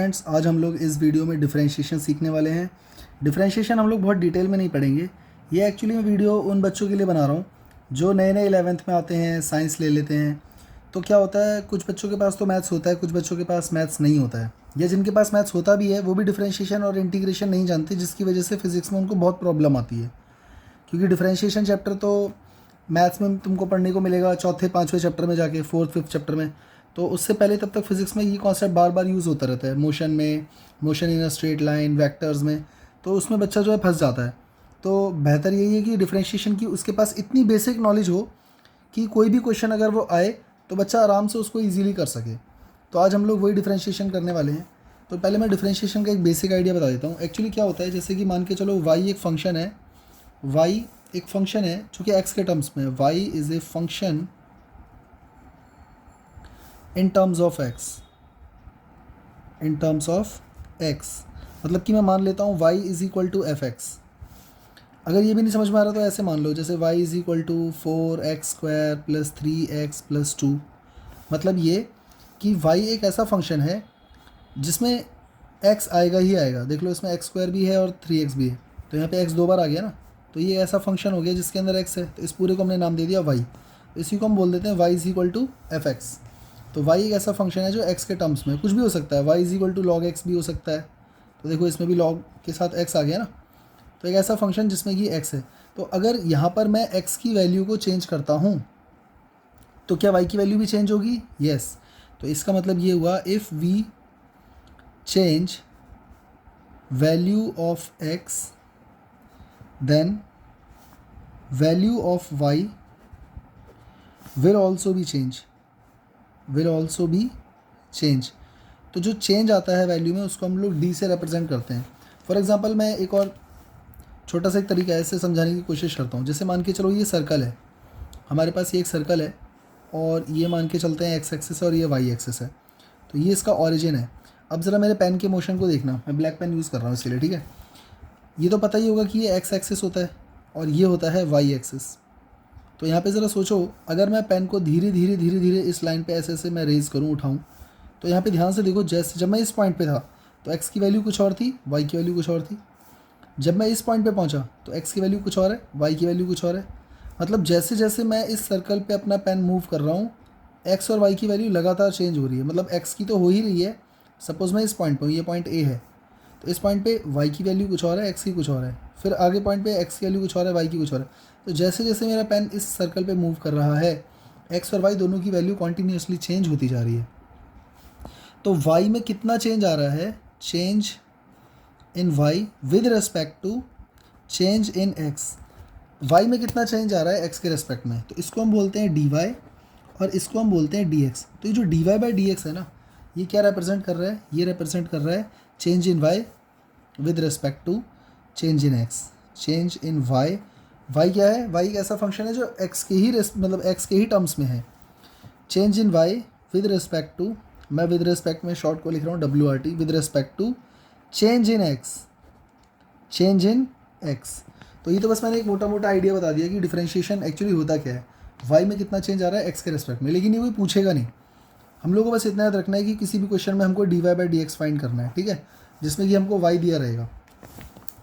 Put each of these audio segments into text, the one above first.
Friends, आज हम लोग इस वीडियो में डिफरेंशिएशन सीखने वाले हैं। डिफरेंशिएशन हम लोग बहुत डिटेल में नहीं पढ़ेंगे। ये एक्चुअली मैं वीडियो उन बच्चों के लिए बना रहा हूँ जो नए नए 11th में आते हैं, साइंस ले लेते हैं। तो क्या होता है, कुछ बच्चों के पास तो मैथ्स होता है, कुछ बच्चों के पास मैथ्स नहीं होता है, या जिनके पास मैथ्स होता भी है वो भी डिफरेंशिएशन और इंटीग्रेशन नहीं जानते, जिसकी वजह से फिजिक्स में उनको बहुत प्रॉब्लम आती है। क्योंकि डिफरेंशिएशन चैप्टर तो मैथ्स में तुमको पढ़ने को मिलेगा चौथे पाँचवें चैप्टर में जाके, फोर्थ फिफ्थ चैप्टर में। तो उससे पहले तब तक फिजिक्स में ये कॉन्सेप्ट बार बार यूज़ होता रहता है, मोशन में, motion in a straight line, vectors में। तो उसमें बच्चा जो है फंस जाता है। तो बेहतर यही है कि डिफरेंशिएशन की उसके पास इतनी बेसिक नॉलेज हो कि कोई भी क्वेश्चन अगर वो आए तो बच्चा आराम से उसको ईजिली कर सके। तो आज हम लोग वही डिफरेंशिएशन करने वाले हैं। तो पहले मैं डिफरेंशिएशन का एक बेसिक आइडिया बता देता हूँ। एक्चुअली क्या होता है, जैसे कि मान के चलो y एक फंक्शन है, y एक फंक्शन है चूँकि x के टर्म्स में, y is a function in terms of x, in terms of x। मतलब कि मैं मान लेता हूँ y is equal to F X. अगर ये भी नहीं समझ में आ रहा तो ऐसे मान लो, जैसे y is equal to 4x² plus 3x plus 2। मतलब ये कि y एक ऐसा फंक्शन है जिसमें x आएगा ही आएगा। देख लो, इसमें x² भी है और 3x भी है, तो यहाँ पे x दो बार आ गया ना। तो ये ऐसा फंक्शन हो गया जिसके अंदर x है, तो इस पूरे को हमने नाम दे दिया y। इसी को हम बोल देते हैं y is equal to F X. तो y एक ऐसा फंक्शन है जो x के टर्म्स में कुछ भी हो सकता है, y is equal to log x भी हो सकता है। तो देखो, इसमें भी log के साथ x आ गया ना। तो एक ऐसा फंक्शन जिसमें कि x है। तो अगर यहाँ पर मैं x की वैल्यू को चेंज करता हूँ तो क्या y की वैल्यू भी चेंज होगी? यस। तो इसका मतलब ये हुआ, if we change value of x then value of y will also be change, will also be change। तो जो चेंज आता है वैल्यू में उसको हम लोग d से रिप्रेजेंट करते हैं। फॉर एग्जांपल मैं एक और छोटा सा एक तरीका ऐसे समझाने की कोशिश करता हूँ। जैसे मान के चलो ये सर्कल है, हमारे पास ये एक सर्कल है और ये मान के चलते हैं x एक्सिस और ये y एक्सिस है। तो ये इसका ऑरिजिन है। अब ज़रा मेरे पेन के मोशन को देखना, मैं ब्लैक पेन यूज़ कर रहा हूँ इसके लिए, ठीक है। ये तो पता ही होगा कि ये x एक्सिस होता है और ये होता है y एक्सिस। तो यहाँ पे ज़रा सोचो, अगर मैं पेन को धीरे धीरे धीरे धीरे इस लाइन पे ऐसे ऐसे मैं रेज़ करूँ, उठाऊँ, तो यहाँ पे ध्यान से देखो, जैसे जब मैं इस पॉइंट पे था तो x की वैल्यू कुछ और थी, y की वैल्यू कुछ और थी। जब मैं इस पॉइंट पे पहुँचा तो x की वैल्यू कुछ और है, y की वैल्यू कुछ और है। मतलब जैसे जैसे मैं इस सर्कल पे अपना पेन मूव कर रहा हूँ, x और y की वैल्यू लगातार चेंज हो रही है। मतलब x की तो हो ही रही है। सपोज़ मैं इस पॉइंट पर हूँ, ये पॉइंट A है, तो इस पॉइंट पे y की वैल्यू कुछ और है, x की कुछ और है। फिर आगे पॉइंट पे x की वैल्यू कुछ और है, y की कुछ और है। तो जैसे जैसे मेरा पेन इस सर्कल पे मूव कर रहा है, x और y दोनों की वैल्यू कॉन्टीन्यूसली चेंज होती जा रही है। तो y में कितना चेंज आ रहा है? Change in y with respect to change in x। y में कितना चेंज आ रहा है x के रिस्पेक्ट में? तो इसको हम बोलते हैं dy और इसको हम बोलते हैं dx। तो ये जो dy बाई dx है ना, ये क्या रिप्रेजेंट कर रहा है? ये रिप्रेजेंट कर रहा है change in y with respect to change in x। Change in y, y क्या है? y एक ऐसा फंक्शन है जो x के ही मतलब x के ही टर्म्स में है। Change in y with respect to, मैं विद रिस्पेक्ट में शॉर्ट को लिख रहा हूँ WRT, with respect to change in x, change in x। तो ये तो बस मैंने एक मोटा मोटा आइडिया बता दिया कि डिफरेंशिएशन एक्चुअली होता क्या है, y में कितना चेंज आ रहा है x के रिस्पेक्ट में। लेकिन ये कोई पूछेगा नहीं, हम लोगों को बस इतना याद रखना है कि किसी भी क्वेश्चन में हमको dy बाई dx फाइंड करना है, ठीक है, जिसमें कि हमको y दिया रहेगा।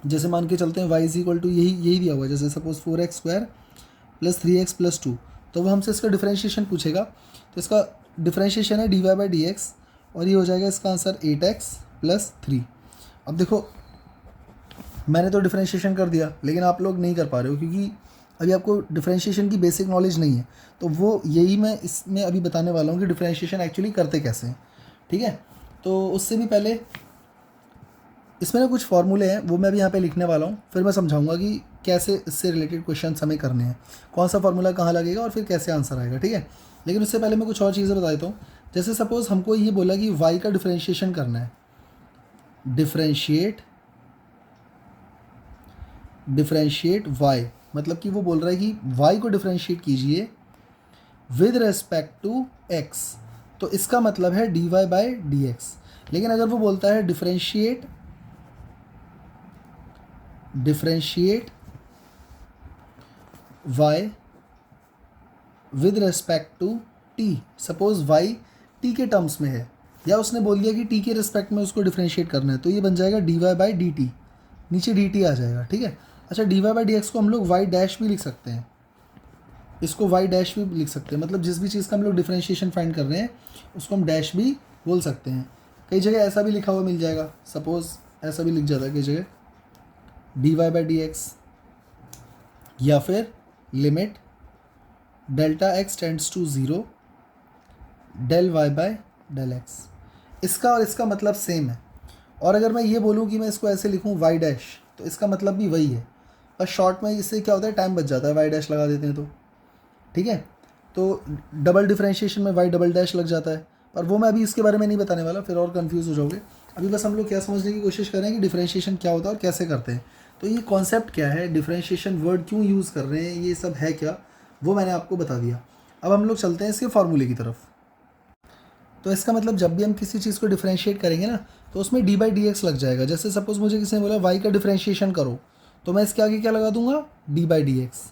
जैसे मान के चलते हैं y इज इक्वल टू यही दिया हुआ है, जैसे suppose 4x² plus 3x plus 2, तो वो हमसे इसका डिफरेंशिएशन पूछेगा। तो इसका डिफरेंशिएशन है dy बाई dx और ये हो जाएगा इसका आंसर 8x प्लस 3। अब देखो, मैंने तो डिफरेंशिएशन कर दिया, लेकिन आप लोग नहीं कर पा रहे हो क्योंकि अभी आपको डिफरेंशिएशन की बेसिक नॉलेज नहीं है। तो वो यही मैं इसमें अभी बताने वाला हूँ कि डिफरेंशिएशन एक्चुअली करते कैसे हैं, ठीक है। तो उससे भी पहले इसमें ना कुछ फॉर्मूले हैं, वो मैं अभी यहाँ पे लिखने वाला हूँ, फिर मैं समझाऊंगा कि कैसे इससे रिलेटेड क्वेश्चन हमें करने हैं, कौन सा फार्मूला कहाँ लगेगा और फिर कैसे आंसर आएगा, ठीक है। लेकिन उससे पहले मैं कुछ और चीज़ें बता देता हूँ। जैसे सपोज़ हमको ये बोला कि y का डिफरेंशिएशन करना है, डिफरेंशिएट y, मतलब कि वो बोल रहा है कि y को डिफरेंशिएट कीजिए विद रेस्पेक्ट टू x। तो इसका मतलब है dy बाई dx। लेकिन अगर वो बोलता है differentiate y with respect to t, suppose y t के टर्म्स में है, या उसने बोल दिया कि टी के रिस्पेक्ट में उसको डिफ्रेंशिएट करना है, तो ये बन जाएगा d y by d t, नीचे डी टी आ जाएगा, ठीक है। अच्छा, d y by D x को हम लोग वाई डैश भी लिख सकते हैं, इसको वाई डैश भी लिख सकते हैं, मतलब जिस भी चीज़ का हम लोग डिफ्रेंशिएशन फाइंड कर रहे हैं उसको हम डैश भी बोल सकते हैं। कई जगह ऐसा भी लिखा हुआ मिल जाएगा, सपोज़ ऐसा भी लिख जाता है कई जगह, d y by D x, या फिर limit delta x tends to zero del y by del x. इसका और इसका मतलब सेम है। और अगर मैं ये बोलूँ कि मैं इसको ऐसे लिखूँ वाई डैश, तो इसका मतलब भी वही है, और शॉर्ट में इससे क्या होता है, टाइम बच जाता है, वाई डैश लगा देते हैं तो, ठीक है। तो डबल डिफ्रेंशिएशन में वाई डबल डैश लग जाता है, पर वो मैं अभी इसके बारे में नहीं बताने वाला, फिर और कंफ्यूज हो जाओगे। अभी बस हम लोग क्या समझने की कोशिश करें कि डिफ्रेंशिएशन क्या होता है और कैसे करते हैं। तो ये कॉन्सेप्ट क्या है, डिफ्रेंशिएशन वर्ड क्यों यूज़ कर रहे हैं, ये सब है क्या, वो मैंने आपको बता दिया। अब हम लोग चलते हैं इसके फॉर्मूले की तरफ। तो इसका मतलब जब भी हम किसी चीज़ को डिफ्रेंशिएट करेंगे ना, तो उसमें डी बाई डी एक्स लग जाएगा। जैसे सपोज़ मुझे किसी ने बोला वाई का डिफ्रेंशिएशन करो, तो मैं इसके आगे क्या लगा दूंगा, डी बाई डी एक्स,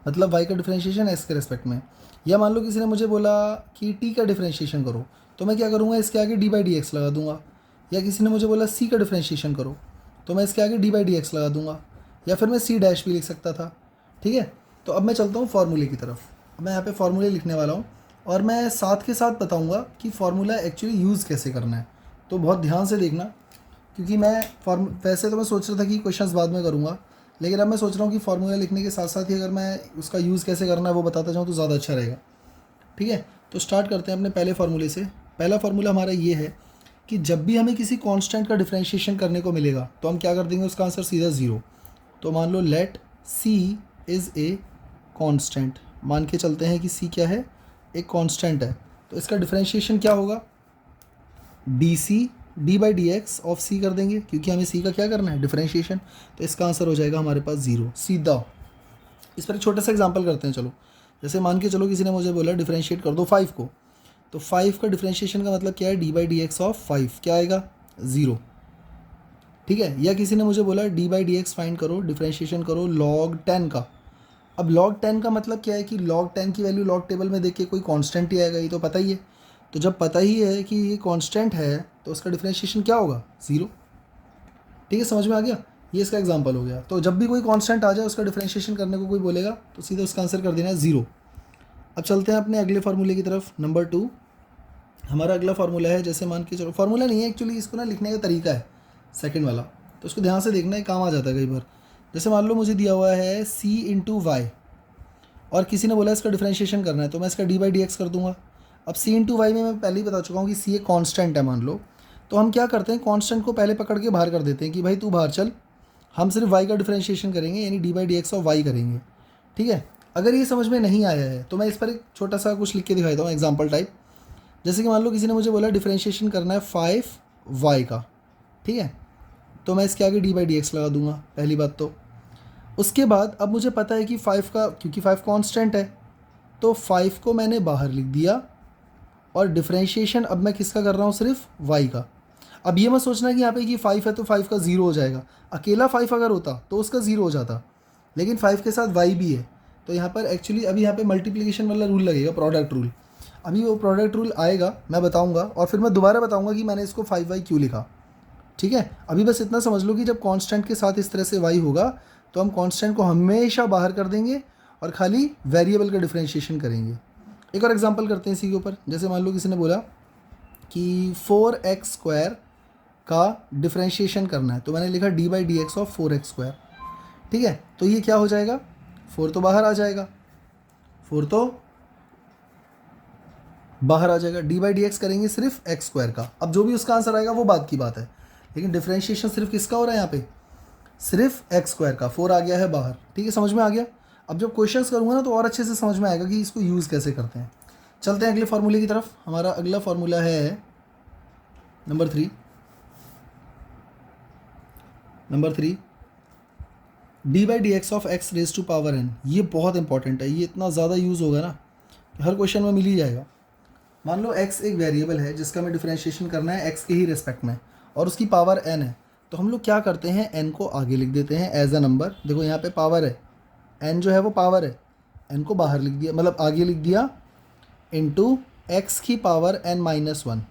मतलब वाई का डिफ्रेंशिएशन एक्स के रेस्पेक्ट में। या मान लो किसी ने मुझे बोला कि टी का डिफ्रेंशिएशन करो, तो मैं क्या करूँगा, इसके आगे डी बाई डी एक्स लगा दूंगा। या किसी ने मुझे बोला सी का डिफ्रेंशिएशन करो, तो मैं इसके आगे डी बाई डी एक्स लगा दूंगा, या फिर मैं सी डैश भी लिख सकता था, ठीक है। तो अब मैं चलता हूँ फार्मूले की तरफ। अब मैं यहाँ पे फार्मूले लिखने वाला हूँ, और मैं साथ के साथ बताऊँगा कि फार्मूला एक्चुअली यूज़ कैसे करना है। तो बहुत ध्यान से देखना, क्योंकि मैं वैसे तो मैं सोच रहा था कि क्वेश्चंस बाद में करूँगा, लेकिन अब मैं सोच रहा हूँ कि फार्मूला लिखने के साथ साथ ही अगर मैं उसका यूज़ कैसे करना है वो बताता जाऊँ तो ज़्यादा अच्छा रहेगा, ठीक है। तो स्टार्ट करते हैं अपने पहले फार्मूले से। पहला फार्मूला हमारा ये है कि जब भी हमें किसी कांस्टेंट का डिफरेंशिएशन करने को मिलेगा तो हम क्या कर देंगे, उसका आंसर सीधा ज़ीरो। तो मान लो let C is a constant, मान के चलते हैं कि सी क्या है, एक कांस्टेंट है, तो इसका डिफरेंशिएशन क्या होगा, D C D by D x of C कर देंगे, क्योंकि हमें सी का क्या करना है, डिफरेंशिएशन। तो इसका आंसर हो जाएगा हमारे पास ज़ीरो सीधा। इस पर एक छोटा सा एग्जांपल करते हैं, चलो। जैसे मान के चलो किसी ने मुझे बोला डिफरेंशिएट कर दो 5 को, तो 5 का डिफरेंशिएशन का मतलब क्या है, d by D x of 5 क्या आएगा, ज़ीरो, ठीक है। या किसी ने मुझे बोला D by D x find करो, डिफरेंशिएशन करो log 10 का। अब log 10 का मतलब क्या है कि log 10 की वैल्यू log टेबल में देख के कोई कांस्टेंट ही आएगा, ये तो पता ही है। तो जब पता ही है कि ये कांस्टेंट है तो उसका डिफरेंशिएशन क्या होगा, ज़ीरो, ठीक है। समझ में आ गया, ये इसका एग्जांपल हो गया। तो जब भी कोई कांस्टेंट आ जाए उसका डिफरेंशिएशन करने को कोई बोलेगा तो सीधा उसका आंसर कर देना है ज़ीरो। अब चलते हैं अपने अगले फार्मूले की तरफ, नंबर 2। हमारा अगला फार्मूला है, जैसे मान के चलो, फार्मूला नहीं है एक्चुअली, इसको ना लिखने का तरीका है सेकंड वाला, तो उसको ध्यान से देखना है, काम आ जाता है कई बार। जैसे मान लो मुझे दिया हुआ है c इंटू वाई, और किसी ने बोला इसका डिफरेंशिएशन करना है, तो मैं इसका डी बाई डी एक्स कर दूंगा। अब c इंटू वाई में मैं पहले ही बता चुका हूँ कि c एक कांस्टेंट है मान लो, तो हम क्या करते हैं, कांस्टेंट को पहले पकड़ के बाहर कर देते हैं कि भाई तू बाहर चल, हम सिर्फ y का डिफरेंशिएशन करेंगे, यानी d by D x of y करेंगे, ठीक है। अगर ये समझ में नहीं आया है तो मैं इस पर एक छोटा सा कुछ लिख के दिखाता हूँ एग्जाम्पल टाइप। जैसे कि मान लो किसी ने मुझे बोला डिफरेंशिएशन करना है 5y का, ठीक है, तो मैं इसके आगे डी बाई डी एक्स लगा दूंगा, पहली बात। तो उसके बाद अब मुझे पता है कि 5 का, क्योंकि 5 कांस्टेंट है, तो 5 को मैंने बाहर लिख दिया, और डिफरेंशिएशन अब मैं किसका कर रहा हूँ, सिर्फ y का। अब ये मत सोचना कि यहाँ पे कि 5 है तो 5 का ज़ीरो हो जाएगा, अकेला 5 अगर होता तो उसका ज़ीरो हो जाता, लेकिन 5 के साथ y भी है, तो यहाँ पर एक्चुअली अभी यहाँ पे मल्टीप्लिकेशन वाला रूल लगेगा, प्रोडक्ट रूल। अभी वो प्रोडक्ट रूल आएगा, मैं बताऊँगा, और फिर मैं दोबारा बताऊँगा कि मैंने इसको 5y क्यों लिखा, ठीक है। अभी बस इतना समझ लो कि जब कांस्टेंट के साथ इस तरह से y होगा तो हम कांस्टेंट को हमेशा बाहर कर देंगे और खाली वेरिएबल का डिफरेंशिएशन करेंगे। एक और एग्जांपल करते हैं इसी के ऊपर। जैसे मान लो किसी ने बोला कि 4x² का डिफरेंशिएशन करना है, तो मैंने लिखा D by D x of 4x², ठीक है। तो ये क्या हो जाएगा, 4 तो बाहर आ जाएगा, 4 तो बाहर आ जाएगा, डी बाई डी एक्स करेंगे सिर्फ x² का। अब जो भी उसका आंसर आएगा वो बात की बात है, लेकिन डिफरेंशिएशन सिर्फ किसका हो रहा है यहाँ पे, सिर्फ x² का, 4 आ गया है बाहर, ठीक है, समझ में आ गया। अब जब क्वेश्चंस करूँगा ना तो और अच्छे से समझ में आएगा कि इसको यूज़ कैसे करते हैं। चलते हैं अगले फार्मूले की तरफ। हमारा अगला फार्मूला है number 3। D by D x of x raise to power n, ये बहुत इंपॉर्टेंट है, ये इतना ज़्यादा यूज़ होगा ना कि हर क्वेश्चन में मिल ही जाएगा। मान लो x एक वेरिएबल है जिसका हमें डिफरेंशिएशन करना है x के ही रिस्पेक्ट में, और उसकी पावर n है, तो हम लोग क्या करते हैं, n को आगे लिख देते हैं एज अ नंबर। देखो यहाँ पे पावर है, n जो है वो पावर है, n को बाहर लिख दिया, मतलब आगे लिख दिया, इनटू x की पावर n-1,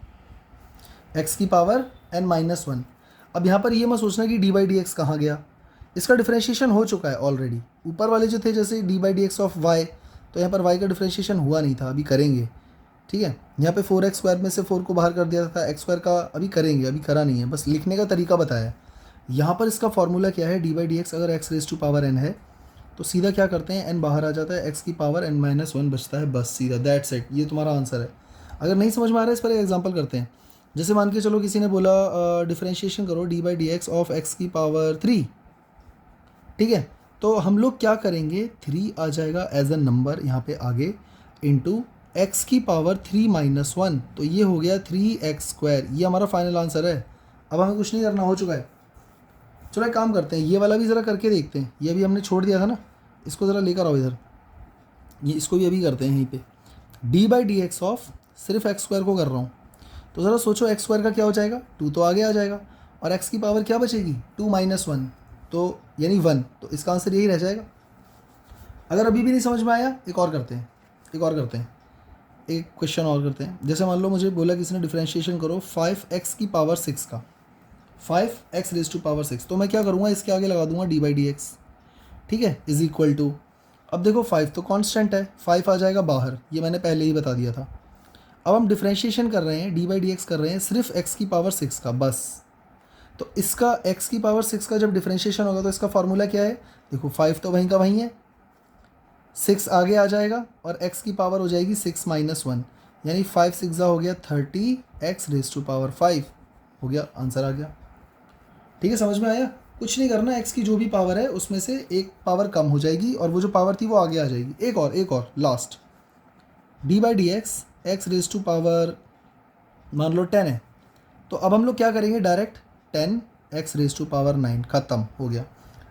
एक्स की पावर n माइनस वन। अब यहाँ पर ये मत सोचना कि डी बाई डी एक्स कहाँ गया, इसका डिफ्रेंशिएशन हो चुका है ऑलरेडी। ऊपर वाले जो थे जैसे d by D x of y, तो यहाँ पर वाई का डिफ्रेंशिएशन हुआ नहीं था, अभी करेंगे। ठीक है, यहाँ पे 4x² में से 4 को बाहर कर दिया था, x² का अभी करेंगे, अभी करा नहीं है, बस लिखने का तरीका बताया। यहाँ पर इसका फॉर्मूला क्या है, डी बाई डी एक्स अगर x raise to power n है तो सीधा क्या करते हैं, n बाहर आ जाता है, x की पावर n माइनस वन बचता है, बस सीधा दैट्स इट, ये तुम्हारा आंसर है। अगर नहीं समझ में आ रहा है इस पर एक एग्जांपल करते हैं। जैसे मान के चलो किसी ने बोला डिफ्रेंशिएशन करो D by D x of x की पावर 3। ठीक है, तो हम लोग क्या करेंगे, 3 आ जाएगा एज अ नंबर यहाँ पे आगे, इंटू x की पावर 3 माइनस वन, तो ये हो गया 3x²। ये हमारा फाइनल आंसर है। अब हमें कुछ नहीं करना, हो चुका है। चलो एक काम करते हैं, ये वाला भी ज़रा करके देखते हैं, ये अभी हमने छोड़ दिया था ना, इसको ज़रा लेकर आओ इधर, ये इसको भी अभी करते हैं यहीं पे। D by D x of सिर्फ x² को कर रहा हूँ, तो ज़रा सोचो x² का क्या हो जाएगा, 2 तो आगे आ जाएगा, और x की पावर क्या बचेगी, 2 माइनस वन, तो यानी 1, तो इसका आंसर यही रह जाएगा। अगर अभी भी नहीं समझ में आया, एक और करते हैं, एक क्वेश्चन और करते हैं। जैसे मान लो मुझे बोला किसी ने डिफ्रेंशिएशन करो 5x की पावर 6 का, 5x रेज टू पावर 6, तो मैं क्या करूँगा, इसके आगे लगा दूंगा डी बाई डी एक्स। ठीक है, इज इक्वल टू, अब देखो 5 तो कांस्टेंट है, 5 आ जाएगा बाहर, ये मैंने पहले ही बता दिया था। अब हम डिफ्रेंशिएशन कर रहे हैं, डी बाई डी एक्स कर रहे हैं सिर्फ x की पावर 6 का बस। तो इसका x की पावर 6 का जब डिफ्रेंशिएशन होगा तो इसका फार्मूला क्या है, देखो 5 तो वहीं का वहीं है, 6 आगे आ जाएगा और x की पावर हो जाएगी 6 माइनस वन, यानी 5 6 हो गया 30x रेज टू पावर 5, हो गया, आंसर आ गया। ठीक है, समझ में आया। कुछ नहीं करना, x की जो भी पावर है उसमें से एक पावर कम हो जाएगी और वो जो पावर थी वो आगे आ जाएगी। एक और last, d by D x x raise to power मान लो 10 है, तो अब हम लोग क्या करेंगे, direct 10x raise to power 9, ख़त्म हो गया,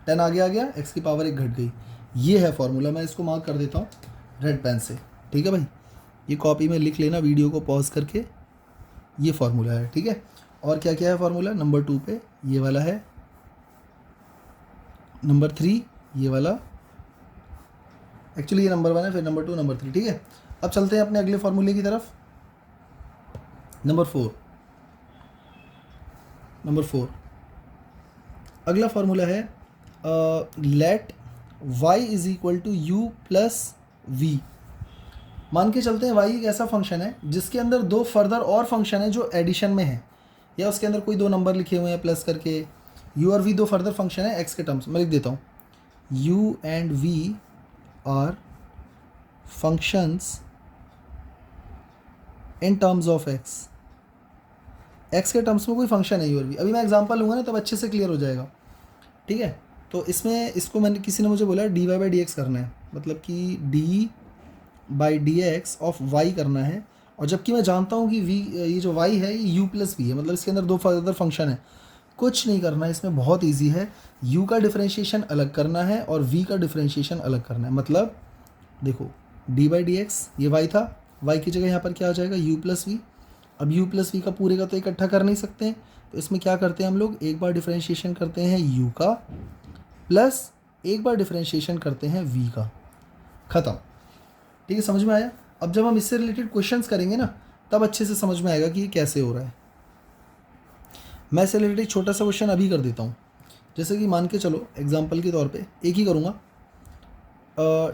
10 आगे आ गया, x की पावर 1 घट गई। ये है फॉर्मूला, मैं इसको मार्क कर देता हूँ रेड पेन से। ठीक है भाई, ये कॉपी में लिख लेना वीडियो को पॉज करके, ये फार्मूला है। ठीक है, और क्या क्या है फार्मूला, नंबर 2 पे ये वाला है, नंबर 3 ये वाला, एक्चुअली ये नंबर 1 है, फिर नंबर 2 नंबर 3। ठीक है, अब चलते हैं अपने अगले फार्मूले की तरफ, नंबर 4। अगला फार्मूला है let y is equal to u plus v. मान के चलते हैं y एक ऐसा फंक्शन है जिसके अंदर 2 फर्दर और फंक्शन है जो एडिशन में है, या उसके अंदर कोई 2 नंबर लिखे हुए हैं प्लस करके, u और v 2 फर्दर फंक्शन है x के टर्म्स में। लिख देता हूँ, u and v are functions in terms of x के टर्म्स में कोई फंक्शन है u और v। अभी मैं एग्जांपल लूँगा ना तब अच्छे से क्लियर हो जाएगा। ठीक है, तो इसमें इसको मैंने, किसी ने मुझे बोला d y by D x करना है, मतलब कि d by D x of y करना है, और जबकि मैं जानता हूँ कि वी, ये जो y है ये u प्लस वी है, मतलब इसके अंदर 2 फर्दर फंक्शन है। कुछ नहीं करना है इसमें, बहुत ईजी है, u का डिफ्रेंशिएशन अलग करना है और v का डिफ्रेंशिएशन अलग करना है। मतलब देखो डी बाई डी एक्स ये y था, y की जगह यहाँ पर क्या आ जाएगा, u प्लस वी। अब u प्लस वी का पूरे का तो इकट्ठा कर नहीं सकते हैं, तो इसमें क्या करते हैं हम लोग, एक बार डिफ्रेंशिएशन करते हैं u का, प्लस एक बार डिफ्रेंशिएशन करते हैं v का, ख़त्म। ठीक है, समझ में आया। अब जब हम इससे रिलेटेड क्वेश्चंस करेंगे ना तब अच्छे से समझ में आएगा कि ये कैसे हो रहा है। मैं इससे रिलेटेड छोटा सा क्वेश्चन अभी कर देता हूँ। जैसे कि मान के चलो एग्जांपल के तौर पे एक ही करूँगा,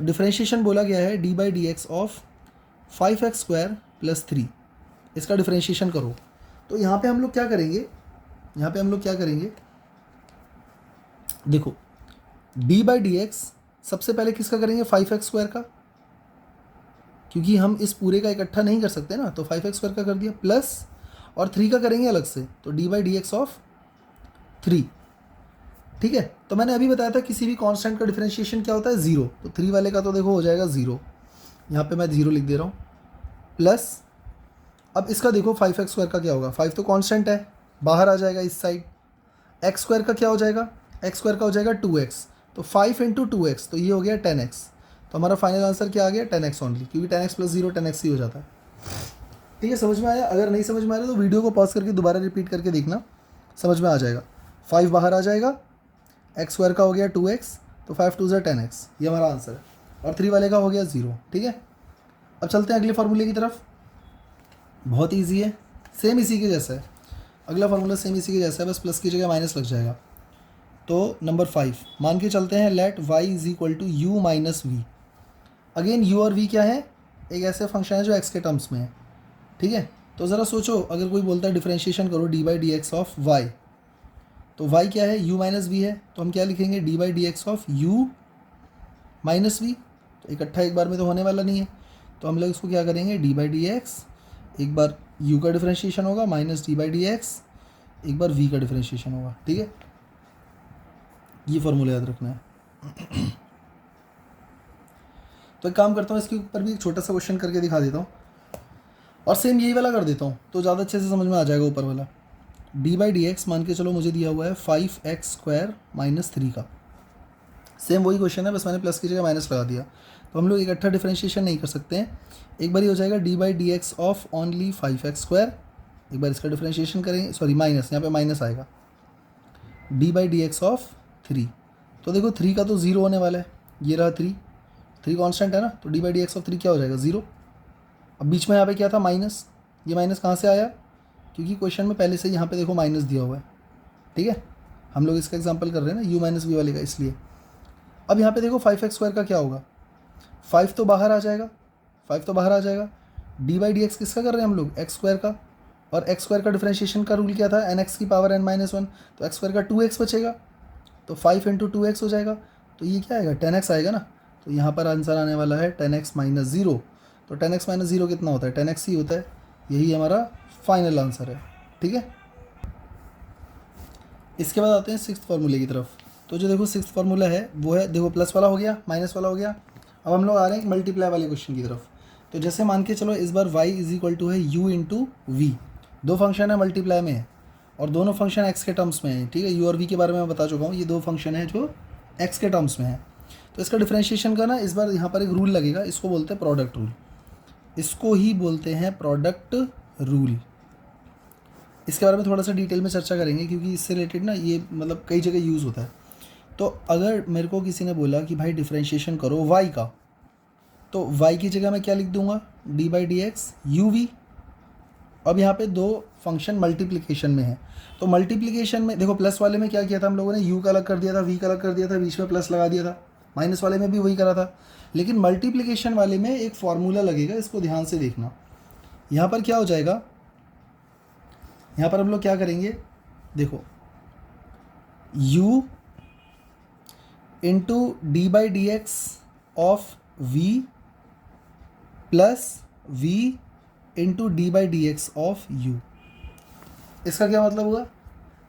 डिफ्रेंशिएशन बोला गया है d by D x of 5x² plus 3, इसका डिफ्रेंशिएशन करो। तो यहाँ पे हम लोग क्या करेंगे, देखो डी बाई डी एक्स सबसे पहले किसका करेंगे, 5x² का, क्योंकि हम इस पूरे का इकट्ठा नहीं कर सकते ना, तो 5x² का कर दिया, प्लस और 3 का करेंगे अलग से, तो D by D x of 3। ठीक है, तो मैंने अभी बताया था किसी भी कांस्टेंट का डिफरेंशिएशन क्या होता है, 0, तो 3 वाले का तो देखो हो जाएगा 0, यहाँ पे मैं 0 लिख दे रहा हूँ, प्लस अब इसका देखो 5x² का क्या होगा, 5 तो कांस्टेंट है, बाहर आ जाएगा इस साइड, x² का क्या हो जाएगा, x² का हो जाएगा 2x, तो 5 इंटू 2x, तो ये हो गया 10x। तो हमारा फाइनल आंसर क्या आ गया, 10x ओनली, क्योंकि 10x प्लस 0 10x ही हो जाता है। ठीक है, समझ में आया। अगर नहीं समझ में आ रहा तो वीडियो को पॉज करके दोबारा रिपीट करके देखना, समझ में आ जाएगा। 5 बाहर आ जाएगा, x² का हो गया 2x, तो 5 2 10x, ये हमारा आंसर है, और 3 वाले का हो गया 0। ठीक है, अब चलते हैं अगले फार्मूले की तरफ। बहुत ईजी है, सेम इसी के जैसा है। अगला फार्मूला सेम इसी के जैसा है, बस प्लस की जगह माइनस लग जाएगा। तो नंबर 5 मान के चलते हैं, let y is equal to u minus v. Again u और v क्या है, एक ऐसे फंक्शन है जो x के टर्म्स में है, ठीक है। तो ज़रा सोचो, अगर कोई बोलता है डिफरेंशिएशन करो D by D x of y, तो y क्या है, u माइनस वी है, तो हम क्या लिखेंगे, d by D x of u minus v. तो इकट्ठा एक बार में तो होने वाला नहीं है, तो हम लोग इसको क्या करेंगे, डी बाई डी एक्स, एक बार u का डिफरेंशिएशन होगा, minus D by D x, एक बार v का डिफरेंशिएशन होगा, ठीक है। ये फॉर्मूला याद रखना है। तो एक काम करता हूँ, इसके ऊपर भी एक छोटा सा क्वेश्चन करके दिखा देता हूँ, और सेम यही वाला कर देता हूँ, तो ज़्यादा अच्छे से समझ में आ जाएगा ऊपर वाला। डी बाई डी एक्स मान के चलो मुझे दिया हुआ है 5x² माइनस 3 का। सेम वही क्वेश्चन है, बस मैंने प्लस की जगह माइनस लगा दिया। तो हम लोग इकट्ठा डिफरेंशिएशन नहीं कर सकते हैं, एक बार ही हो जाएगा d by D x of only 5x²। एक बार इसका डिफरेंशिएशन करेंगे, सॉरी माइनस, यहाँ पे माइनस आएगा, D by D x of 3। तो देखो 3 का तो 0 होने वाला है, ये रहा 3 कांस्टेंट है ना, तो D by D x of 3 क्या हो जाएगा, 0। अब बीच में यहाँ पे क्या था, माइनस, ये माइनस कहाँ से आया, क्योंकि क्वेश्चन में पहले से यहाँ पे देखो माइनस दिया हुआ है, ठीक है। हम लोग इसका एग्जांपल कर रहे हैं ना u माइनस वी वाले का, इसलिए। अब यहाँ पे देखो 5x² का क्या होगा, 5 तो बाहर आ जाएगा, 5 तो बाहर आ जाएगा। डी बाई डी एक्स किसका कर रहे हैं हम लोग, x² का, और x² का डिफरेंशिएशन का रूल क्या था, nx की पावर n-1, तो x² का 2x बचेगा, तो 5 इंटू 2x हो जाएगा, तो ये क्या आएगा, 10x आएगा ना। तो यहाँ पर आंसर आने वाला है 10x माइनस 0। तो 10x माइनस 0 कितना होता है, 10x ही होता है, यही हमारा फाइनल आंसर है, ठीक है। इसके बाद आते हैं सिक्स्थ फार्मूले की तरफ। तो जो देखो सिक्स्थ फार्मूला है वो है, देखो प्लस वाला हो गया, माइनस वाला हो गया। अब हम लोग आ रहे हैं मल्टीप्लाई वाले क्वेश्चन की तरफ। तो जैसे मान के चलो इस बार y इज इक्वल टू है u इंटू वी, दो फंक्शन है मल्टीप्लाई में है, और दोनों फंक्शन x के टर्म्स में है, ठीक है। u और v के बारे में मैं बता चुका हूँ, ये दो फंक्शन है जो x के टर्म्स में है। तो इसका डिफरेंशिएशन का ना इस बार यहाँ पर एक रूल लगेगा, इसको बोलते हैं प्रोडक्ट रूल, इसको ही बोलते हैं प्रोडक्ट रूल। इसके बारे में थोड़ा सा डिटेल में चर्चा करेंगे, क्योंकि इससे रिलेटेड ना ये मतलब कई जगह यूज़ होता है। तो अगर मेरे को किसी ने बोला कि भाई डिफरेंशिएशन करो y का, तो y की जगह मैं क्या लिख दूंगा, d by D x u v. अब यहाँ पे दो फंक्शन मल्टीप्लिकेशन में है, तो मल्टीप्लिकेशन में देखो प्लस वाले में क्या किया था हम लोगों ने, u का अलग कर दिया था, v का अलग कर दिया था, बीच में प्लस लगा दिया था। माइनस वाले में भी वही करा था, लेकिन मल्टीप्लिकेशन वाले में एक फॉर्मूला लगेगा, इसको ध्यान से देखना। यहाँ पर क्या हो जाएगा, यहाँ पर हम लोग क्या करेंगे, देखो u into d by D x of v plus v into d by D x of u। इसका क्या मतलब हुआ,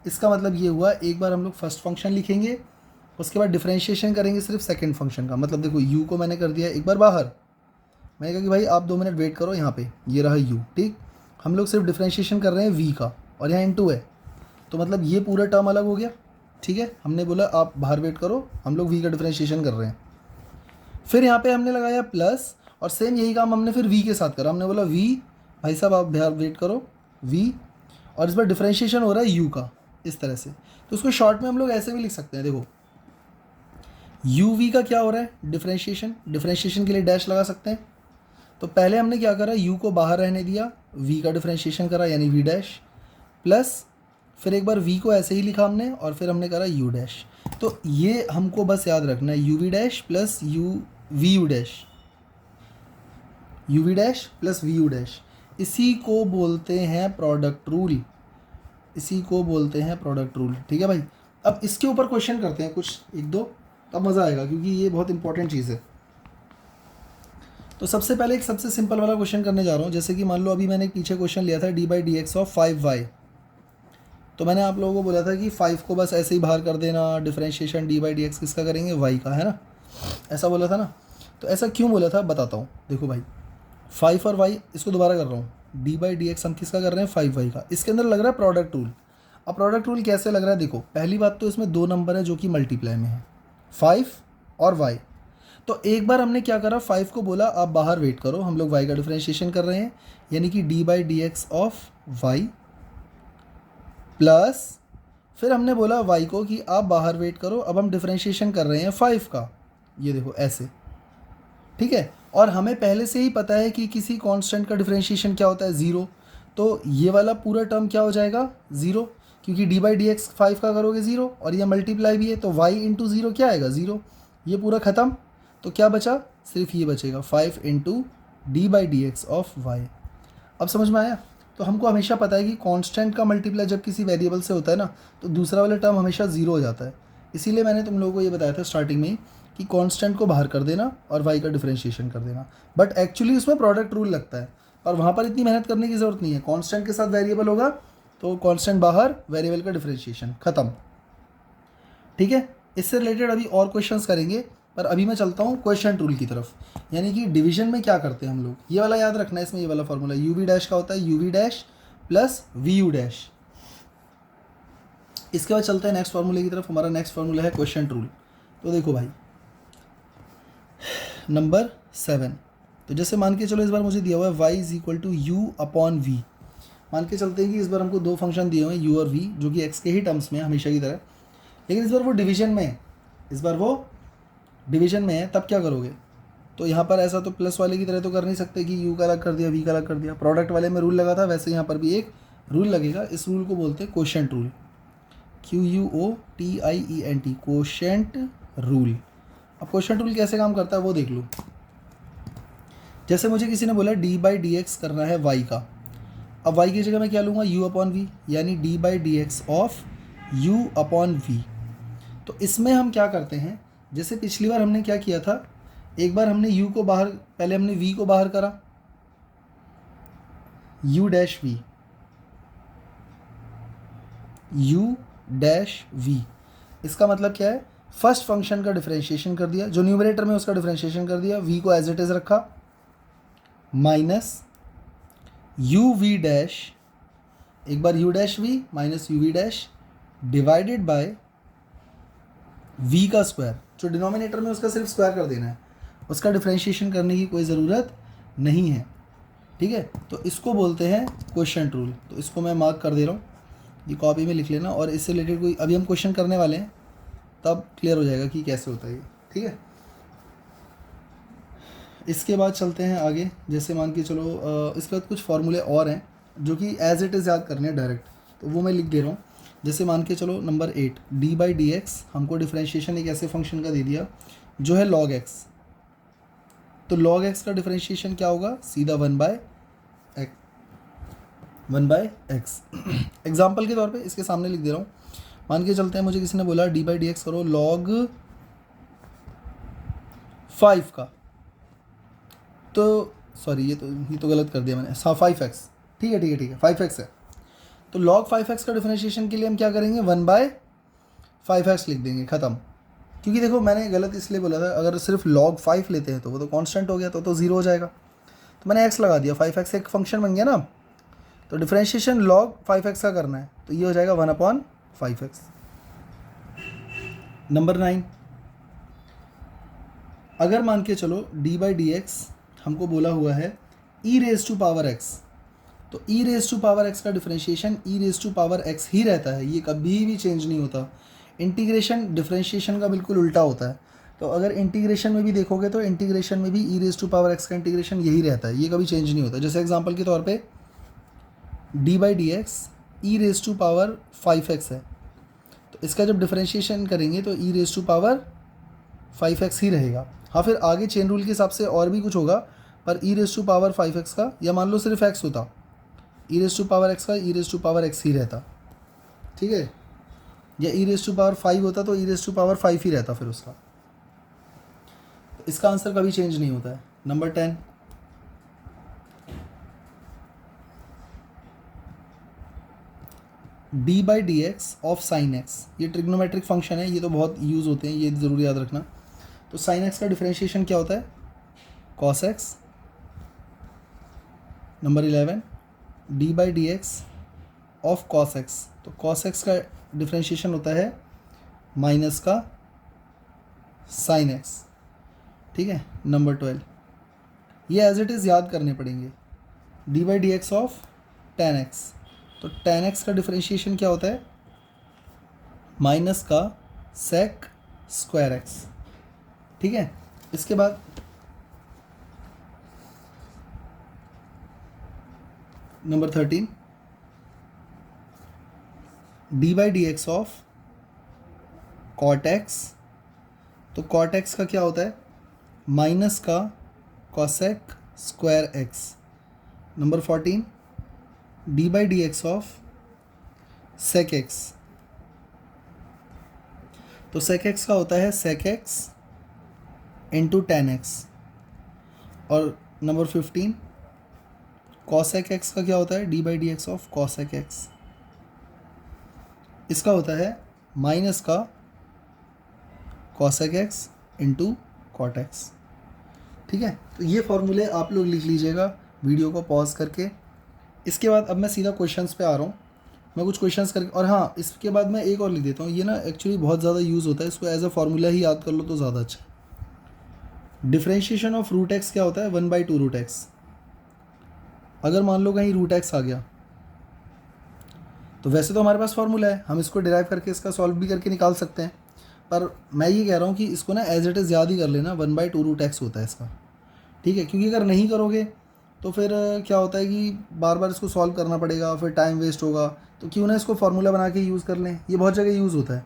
इसका मतलब ये हुआ, एक बार हम लोग फर्स्ट फंक्शन लिखेंगे, उसके बाद डिफरेंशिएशन करेंगे सिर्फ सेकंड फंक्शन का। मतलब देखो u को मैंने कर दिया एक बार बाहर, मैंने कहा कि भाई आप 2 मिनट वेट करो, यहाँ पे ये रहा u, ठीक। हम लोग सिर्फ डिफरेंशिएशन कर रहे हैं v का, और यहाँ इंटू है, तो मतलब ये पूरा टर्म अलग हो गया, ठीक है। हमने बोला आप बाहर वेट करो, हम लोग v का डिफरेंशिएशन कर रहे हैं। फिर यहाँ पे हमने लगाया प्लस, और सेम यही काम हमने फिर v के साथ करा, हमने बोला v भाई साहब आप बाहर वेट करो v, और इस बार डिफरेंशिएशन हो रहा है u का, इस तरह से। तो उसको शॉर्ट में हम लोग ऐसे भी लिख सकते हैं, देखो u v का क्या हो रहा है, डिफरेंशिएशन, डिफरेंशिएशन के लिए डैश लगा सकते हैं। तो पहले हमने क्या करा, u को बाहर रहने दिया, v का डिफरेंशिएशन करा यानी v डैश, प्लस फिर एक बार v को ऐसे ही लिखा हमने, और फिर हमने करा u डैश। तो ये हमको बस याद रखना है, u v dash plus v u dash, u v dash plus v u dash, इसी को बोलते हैं प्रोडक्ट रूल, इसी को बोलते हैं प्रोडक्ट रूल, ठीक है भाई। अब इसके ऊपर क्वेश्चन करते हैं कुछ एक दो, तब मज़ा आएगा, क्योंकि ये बहुत इंपॉर्टेंट चीज़ है। तो सबसे पहले एक सबसे सिंपल वाला क्वेश्चन करने जा रहा हूँ। जैसे कि मान लो अभी मैंने एक पीछे क्वेश्चन लिया था D by D x of 5y, तो मैंने आप लोगों को बोला था कि 5 को बस ऐसे ही बाहर कर देना, differentiation D by D x किसका करेंगे, y का, है ना, ऐसा बोला था ना। तो ऐसा क्यों बोला था बताता हूँ। देखो भाई 5 और y, इसको दोबारा कर रहा हूँ, डी बाई डी एक्स हम किसका कर रहे हैं, 5y का। इसके अंदर लग रहा है प्रोडक्ट रूल। अब प्रोडक्ट रूल कैसे लग रहा है, देखो पहली बात तो इसमें 2 नंबर है जो कि मल्टीप्लाई में है, 5 और y। तो एक बार हमने क्या करा, 5 को बोला आप बाहर वेट करो, हम लोग y का डिफरेंशिएशन कर रहे हैं, यानी कि d by D x of y, plus फिर हमने बोला y को कि आप बाहर वेट करो, अब हम डिफरेंशिएशन कर रहे हैं 5 का, ये देखो ऐसे, ठीक है। और हमें पहले से ही पता है कि किसी कांस्टेंट का डिफरेंशिएशन क्या होता है, 0। तो ये वाला पूरा टर्म क्या हो जाएगा 0, क्योंकि डी बाई डी एक्स 5 का करोगे 0 और ये मल्टीप्लाई भी है तो y इंटू 0 क्या आएगा 0, ये पूरा ख़त्म। तो क्या बचा, सिर्फ ये बचेगा 5 into d by D x of y. अब समझ में आया। तो हमको हमेशा पता है कि कांस्टेंट का मल्टीप्लाई जब किसी वेरिएबल से होता है ना तो दूसरा वाला टर्म हमेशा 0 हो जाता है। इसीलिए मैंने तुम लोगों को ये बताया था स्टार्टिंग में कि कांस्टेंट को बाहर कर देना और वाई का डिफरेंशिएशन कर देना, बट एक्चुअली उसमें प्रोडक्ट रूल लगता है और वहाँ पर इतनी मेहनत करने की ज़रूरत नहीं है। कांस्टेंट के साथ वेरिएबल होगा तो कांस्टेंट बाहर, वेरिएबल का डिफरेंशिएशन ख़त्म। ठीक है, इससे रिलेटेड अभी और क्वेश्चंस करेंगे, पर अभी मैं चलता हूँ क्वेश्चन रूल की तरफ। यानी कि डिवीजन में क्या करते हैं हम लोग, ये वाला याद रखना है। इसमें ये वाला फॉर्मूला यू वी डैश का होता है u v dash plus v u dash. इसके बाद चलते हैं नेक्स्ट फार्मूले की तरफ। हमारा नेक्स्ट फार्मूला है क्वेश्चन रूल। तो देखो भाई, नंबर 7, तो जैसे मान के चलो इस बार मुझे दिया हुआ है y is equal to u upon v. मान के चलते हैं कि इस बार हमको दो फंक्शन दिए हुए हैं u और v, जो कि x के ही टर्म्स में है हमेशा की तरह, लेकिन इस बार वो डिवीजन में है। इस बार वो डिवीजन में है, तब क्या करोगे, तो यहाँ पर ऐसा तो प्लस वाले की तरह तो कर नहीं सकते कि u का अलग कर दिया v का अलग कर दिया। प्रोडक्ट वाले में रूल लगा था, वैसे यहाँ पर भी एक रूल लगेगा। इस रूल को बोलते हैं quotient rule, QUOTIENT, quotient rule. अब क्वोशेंट रूल कैसे काम करता है वो देख लो। जैसे मुझे किसी ने बोला डी बाई डी एक्स करना है y का, अब y की जगह मैं क्या लूँगा u अपॉन वी, यानी d by D x of u upon v. तो इसमें हम क्या करते हैं, जैसे पिछली बार हमने क्या किया था, एक बार हमने u को बाहर, पहले हमने v को बाहर करा, u dash v, u dash v। इसका मतलब क्या है, फर्स्ट फंक्शन का डिफरेंशिएशन कर दिया, जो न्यूमरेटर में उसका डिफरेंशिएशन कर दिया, v को एज इट इज़ रखा, माइनस यू वी डैश, एक बार u dash v minus u v dash divided by v का स्क्वायर, जो डिनोमिनेटर में उसका सिर्फ स्क्वायर कर देना है, उसका डिफरेंशिएशन करने की कोई ज़रूरत नहीं है। ठीक है, तो इसको बोलते हैं क्वोशेंट रूल। तो इसको मैं मार्क कर दे रहा हूँ, ये कॉपी में लिख लेना, और इससे रिलेटेड कोई अभी हम क्वेश्चन करने वाले हैं तब क्लियर हो जाएगा कि कैसे होता है ये। ठीक है, इसके बाद चलते हैं आगे। जैसे मान के चलो इसके बाद कुछ फार्मूले और हैं जो कि एज इट इज़ याद करने हैं डायरेक्ट, तो वो मैं लिख दे रहा हूँ। जैसे मान के चलो number 8, D by D x, हमको डिफरेंशिएशन एक ऐसे फंक्शन का दे दिया जो है log x। तो log x का डिफरेंशिएशन क्या होगा, सीधा 1 बाय एक्स। एग्जाम्पल के तौर पे इसके सामने लिख दे रहा हूँ। मान के चलते हैं मुझे किसी ने बोला डी बाई डी एक्स करो log 5 का, तो सॉरी ये तो गलत कर दिया मैंने, हाँ 5x। ठीक है 5x है। तो log 5x का डिफरेंशिएशन के लिए हम क्या करेंगे, 1 बाय 5x लिख देंगे, ख़त्म। क्योंकि देखो मैंने गलत इसलिए बोला था, अगर सिर्फ log 5 लेते हैं तो वो तो कांस्टेंट हो गया, तो 0 हो जाएगा, तो मैंने x लगा दिया, 5x एक फंक्शन बन गया ना। तो डिफरेंशिएशन log 5x का करना है, तो ये हो जाएगा 1 अपॉन 5x। नंबर 9, अगर मान के चलो डी बाई डी एक्स हमको बोला हुआ है e raise to power x, तो e raise to power x का differentiation e raise to power x ही रहता है, ये कभी भी चेंज नहीं होता। इंटीग्रेशन डिफरेंशिएशन का बिल्कुल उल्टा होता है। तो अगर इंटीग्रेशन में भी देखोगे तो इंटीग्रेशन में भी e raise to power x का इंटीग्रेशन यही रहता है, ये कभी चेंज नहीं होता। जैसे एग्जांपल के तौर पे d by D x e raise to power 5x है, तो इसका जब डिफरेंशिएशन करेंगे तो e raise to power 5x ही रहेगा। हाँ, फिर आगे चेन रूल के हिसाब से और भी कुछ होगा, पर e raise to power 5x का, या मान लो सिर्फ x होता, e raise to power x का e raise to power x ही रहता। ठीक है, या e रेज टू पावर 5 होता तो e रेज टू पावर 5 ही रहता फिर उसका। तो इसका आंसर कभी चेंज नहीं होता है। Number 10, D by D x of sine x, ये ट्रिग्नोमेट्रिक फंक्शन है, ये तो बहुत यूज़ होते हैं, ये ज़रूर याद रखना। तो साइन एक्स का डिफरेंशिएशन क्या होता है, cos x. Number 11, D by D x of cos x, तो कॉस एक्स का डिफरेंशिएशन होता है माइनस का साइन एक्स। ठीक है, नंबर 12, ये एज इट इज़ याद करने पड़ेंगे, D by D x of ten x, तो टेन एक्स का डिफरेंशिएशन क्या होता है, माइनस का सेक स्क्वायर एक्स। ठीक है, इसके बाद number 13 d by D x of cot x, तो कॉट एक्स का क्या होता है माइनस का cosec square x. Number 14 d by D x of sec x, तो सेक एक्स का होता है sec x into tan x. और नंबर 15 कॉसेक एक्स का क्या होता है d by D x of cosec x, इसका होता है माइनस का cosec x into cot x. ठीक है, तो ये फॉर्मूले आप लोग लिख लीजिएगा वीडियो को पॉज करके। इसके बाद अब मैं सीधा क्वेश्चंस पे आ रहा हूँ, मैं कुछ क्वेश्चंस करके, और हाँ इसके बाद मैं एक और लिख देता हूँ, ये ना एक्चुअली बहुत ज़्यादा यूज़ होता है, इसको एज अ फार्मूला ही याद कर लो तो ज़्यादा अच्छा है। डिफ्रेंशिएशन ऑफ रूट एक्स क्या होता है 1/2 रूट एक्स। अगर मान लो कहीं रूट एक्स आ गया तो वैसे तो हमारे पास फार्मूला है, हम इसको डिराइव करके इसका सॉल्व भी करके निकाल सकते हैं, पर मैं ये कह रहा हूँ कि इसको ना एज इट इज़ याद ही कर लेना 1/2 रूट एक्स होता है इसका। ठीक है, क्योंकि अगर नहीं करोगे तो फिर क्या होता है कि बार बार इसको सॉल्व करना पड़ेगा, फिर टाइम वेस्ट होगा, तो क्यों ना इसको फार्मूला बना के यूज़ कर लें, ये बहुत जगह यूज़ होता है।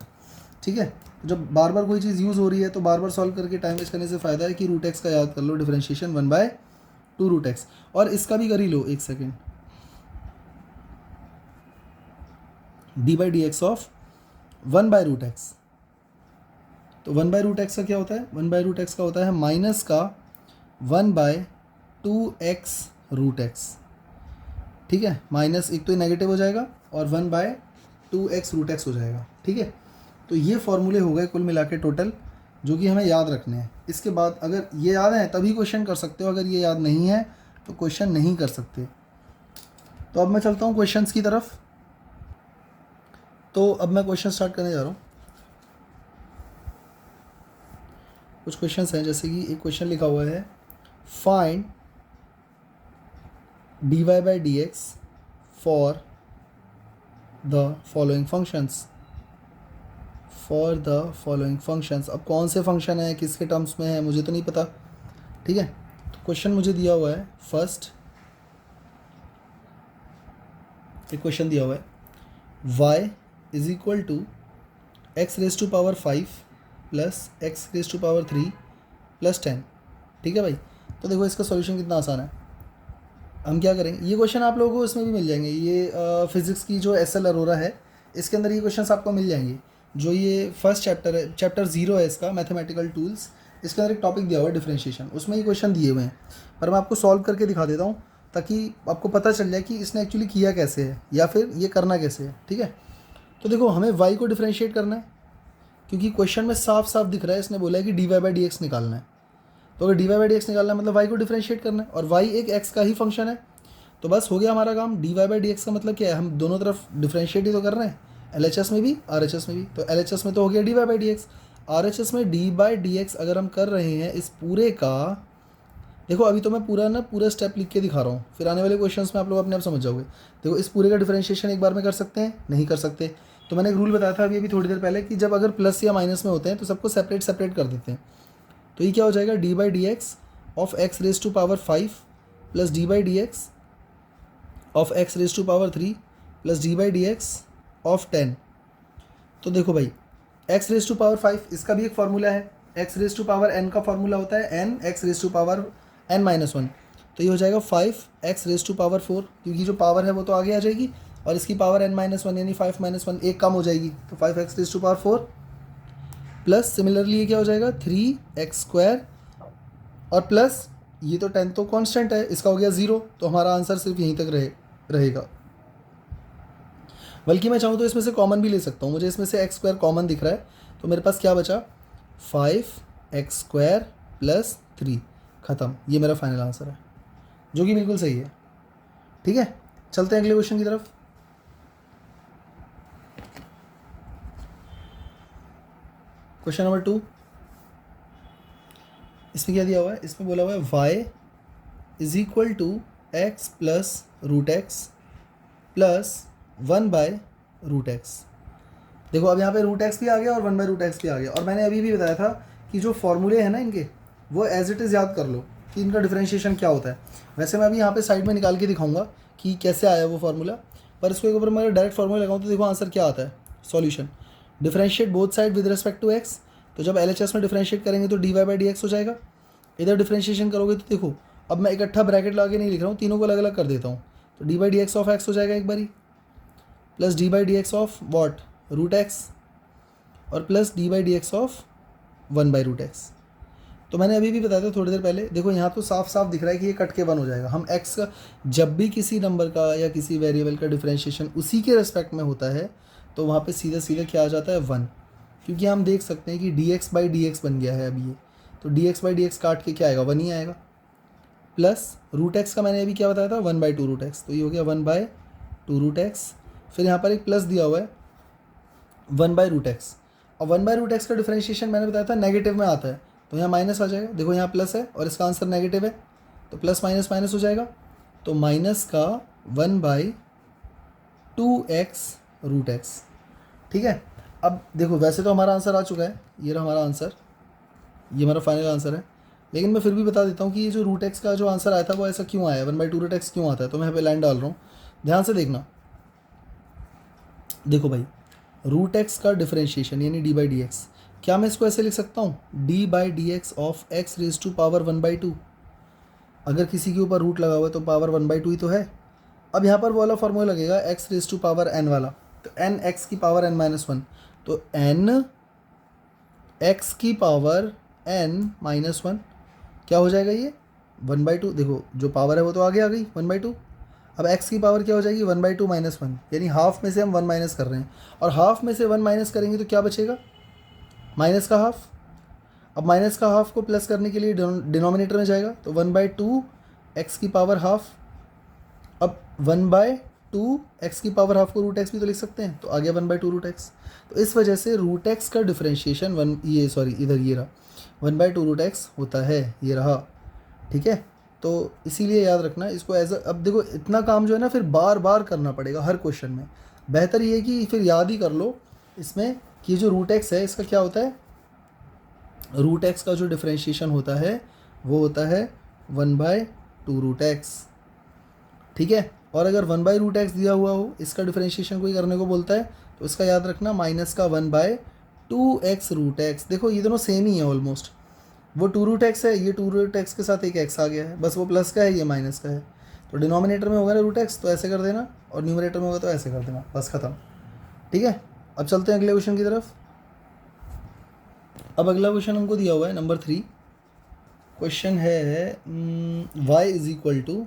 ठीक है, जब बार बार कोई चीज़ यूज़ हो रही है तो बार बार सॉल्व करके टाइम वेस्ट करने से फ़ायदा है कि रूट एक्स का याद कर लो, डिफ्रेंशिएशन 1/2 रूट एक्स। और इसका भी कर ही लो, एक second, D by D x of 1/रूट एक्स, तो 1/रूट एक्स का क्या होता है 1/रूट एक्स का होता है माइनस का 1/2x रूट एक्स। ठीक है, माइनस एक तो ये नेगेटिव हो जाएगा और 1/2x रूट एक्स हो जाएगा। ठीक है, तो ये फॉर्मूले हो गए कुल मिला के टोटल, जो कि हमें याद रखने हैं। इसके बाद अगर ये याद है तभी क्वेश्चन कर सकते हो, अगर ये याद नहीं है तो क्वेश्चन नहीं कर सकते। तो अब मैं चलता हूँ क्वेश्चंस की तरफ। तो अब मैं क्वेश्चन स्टार्ट करने जा रहा हूँ। कुछ क्वेश्चंस हैं, जैसे कि एक क्वेश्चन लिखा हुआ है find dy by D x for the following functions, for the following functions. अब कौन से फंक्शन है, किसके टर्म्स में है, मुझे तो नहीं पता। ठीक है, तो क्वेश्चन मुझे दिया हुआ है, फर्स्ट एक क्वेश्चन दिया हुआ है y is equal to x raise to power 5 plus x raise to power 3 plus 10। ठीक है भाई, तो देखो इसका सॉल्यूशन कितना आसान है। हम क्या करेंगे, ये क्वेश्चन आप लोगों को इसमें भी मिल जाएंगे, ये फिज़िक्स की जो एस एल अरोरा है इसके अंदर ये क्वेश्चंस आपको मिल जाएंगे। जो ये फर्स्ट चैप्टर है, चैप्टर 0 है इसका, मैथमेटिकल टूल्स, इसके अंदर एक टॉपिक दिया हुआ है डिफरेंशिएशन, उसमें ये क्वेश्चन दिए हुए हैं, पर मैं आपको सॉल्व करके दिखा देता हूँ ताकि आपको पता चल जाए कि इसने एक्चुअली किया कैसे है या फिर ये करना कैसे है। ठीक है, तो देखो हमें y को डिफरेंशिएट करना है, क्योंकि क्वेश्चन में साफ साफ दिख रहा है, इसने बोला है कि dy बाई डी एक्स निकालना है। तो अगर dy बाई डी एक्स निकालना है मतलब y को डिफरेंशिएट करना है, और y एक x का ही फंक्शन है, तो बस हो गया हमारा काम। dy बाई डी एक्स का मतलब क्या है, हम दोनों तरफ डिफरेंशिएट ही तो कर रहे हैं, LHS में भी RHS में भी। तो LHS में तो हो गया dy by D x, RHS में dy बाई डी एक्स अगर हम कर रहे हैं इस पूरे का, देखो अभी तो मैं पूरा स्टेप लिख के दिखा रहा हूँ, फिर आने वाले क्वेश्चंस में आप लोग अपने आप समझ जाओगे। देखो इस पूरे का डिफरेंशिएशन एक बार में कर सकते हैं, नहीं कर सकते। तो मैंने एक रूल बताया था अभी थोड़ी देर पहले कि जब अगर प्लस या माइनस में होते हैं तो सबको सेपरेट कर देते हैं। तो ये क्या हो जाएगा, d by D x of x raise to power 5 plus d by D x of x raise to power 3 plus d by D x of 10। तो देखो भाई एक्स रेज टू पावर 5 इसका भी एक फार्मूला है, x raise to power n का formula होता है n x raise to power n-1। तो ये हो जाएगा 5 एक्स रेज टू पावर 4, क्योंकि जो पावर है वो तो आगे आ जाएगी और इसकी पावर n-1 यानी 5-1 एक कम हो जाएगी, तो 5 x raise to power 4 plus similarly ये क्या हो जाएगा 3x² और प्लस ये तो 10 तो कांस्टेंट है, इसका हो गया 0, तो हमारा आंसर सिर्फ यहीं तक रहेगा। बल्कि मैं चाहूँ तो इसमें से कॉमन भी ले सकता हूँ, मुझे इसमें से x² कॉमन दिख रहा है, तो मेरे पास क्या बचा 5x² प्लस 3, ख़त्म। ये मेरा फाइनल आंसर है, जो कि बिल्कुल सही है। ठीक है, चलते हैं अगले क्वेश्चन की तरफ। क्वेश्चन नंबर 2, इसमें क्या दिया हुआ है, इसमें बोला हुआ है y is equal to x plus root x plus 1/√x। देखो अब यहाँ पे रूट एक्स भी आ गया और 1/√x भी आ गया, और मैंने अभी भी बताया था कि जो फॉर्मूले हैं ना इनके, वो एज इट इज़ याद कर लो कि इनका डिफरेंशिएशन क्या होता है। वैसे मैं अभी यहाँ पे साइड में निकाल के दिखाऊंगा कि कैसे आया वो फार्मूला, पर इसको एक बार मैं डायरेक्ट फार्मूला लगाऊँ तो देखो आंसर क्या आता है। Solution, differentiate both side with respect to x, तो जब LHS में डिफरेंशिएट करेंगे तो dy/dx हो जाएगा। इधर डिफरेंशिएशन करोगे तो देखो, अब मैं इकट्ठा ब्रैकेट लगा के नहीं लिख रहा हूँ, तीनों को अलग अलग कर देता हूँ, तो dy/dx ऑफ x हो जाएगा एक बारी, plus dy/dx of what root x, और प्लस dy/dx ऑफ 1/√x। तो मैंने अभी भी बताया था थोड़ी देर पहले, देखो यहाँ तो साफ साफ दिख रहा है कि ये कट के 1 हो जाएगा। हम x का जब भी किसी नंबर का या किसी वेरिएबल का डिफरेंशिएशन उसी के रेस्पेक्ट में होता है तो वहाँ पे सीधा सीधा क्या आ जाता है 1, क्योंकि हम देख सकते हैं कि dx/dx बन गया है अभी ये, तो dx/dx काट के क्या आएगा 1 ही आएगा, प्लस रूट एक्स का मैंने अभी क्या बताया था 1/2√x, तो ये हो गया 1/2√x। फिर यहाँ पर एक प्लस दिया हुआ है 1/√x, और 1/√x का डिफरेंशिएशन मैंने बताया था नेगेटिव में आता है, तो यहाँ माइनस आ जाएगा। देखो यहाँ प्लस है और इसका आंसर नेगेटिव है, तो प्लस माइनस माइनस हो जाएगा, तो माइनस का 1/2x√x। ठीक है, अब देखो वैसे तो हमारा आंसर आ चुका है, ये रहा हमारा आंसर, ये हमारा फाइनल आंसर है, लेकिन मैं फिर भी बता देता हूँ कि ये जो रूट एक्स का जो आंसर आया था वो ऐसा क्यों आया, 1/2√x क्यों आता है। तो मैं यहाँ पे लाइन डाल रहा हूँ, ध्यान से देखना। देखो भाई, रूट एक्स का डिफरेंशिएशन यानी dy/dx, क्या मैं इसको ऐसे लिख सकता हूँ dy/dx of x raise to power 1/2। अगर किसी के ऊपर रूट लगा हुआ है तो पावर 1/2 ही तो है। अब यहाँ पर वो वाला फॉर्मूला लगेगा x raise to power n वाला, तो n x की पावर n-1, तो n x की पावर n-1 क्या हो जाएगा ये 1/2। देखो जो पावर है वो तो आगे आ गई 1/2। अब x की पावर क्या हो जाएगी 1/2 - 1, यानी हाफ में से हम 1 माइनस कर रहे हैं, और हाफ में से 1 माइनस करेंगे तो क्या बचेगा माइनस का हाफ। अब माइनस का हाफ को प्लस करने के लिए डिनोमिनेटर में जाएगा, तो 1/2 x की पावर हाफ। अब 1/2 x की पावर हाफ को रूट एक्स भी तो लिख सकते हैं, तो आ गया 1/2√x। तो इस वजह से रूट एक्स का डिफरेंशिएशन इधर ये रहा 1/2√x होता है, ये रहा। ठीक है, तो इसीलिए याद रखना इसको एज अब देखो इतना काम जो है ना फिर बार बार करना पड़ेगा हर क्वेश्चन में, बेहतर ये है कि फिर याद ही कर लो इसमें कि जो रूट एक्स है इसका क्या होता है, रूट एक्स का जो डिफरेंशिएशन होता है वो होता है 1/2√x। ठीक है, और अगर 1/√x दिया हुआ हो, इसका डिफरेंशिएशन कोई करने को बोलता है, तो इसका याद रखना माइनस का 1/2x√x। देखो ये दोनों सेम ही है ऑलमोस्ट, वो 2√x है, ये 2√x के साथ एक x आ गया है, बस वो प्लस का है ये माइनस का है, तो डिनोमिनेटर में होगा ना √x तो ऐसे कर देना, और न्यूमरेटर में होगा तो ऐसे कर देना, बस ख़त्म। ठीक है, अब चलते हैं अगले क्वेश्चन की तरफ। अब अगला क्वेश्चन हमको दिया हुआ है नंबर 3। क्वेश्चन है y =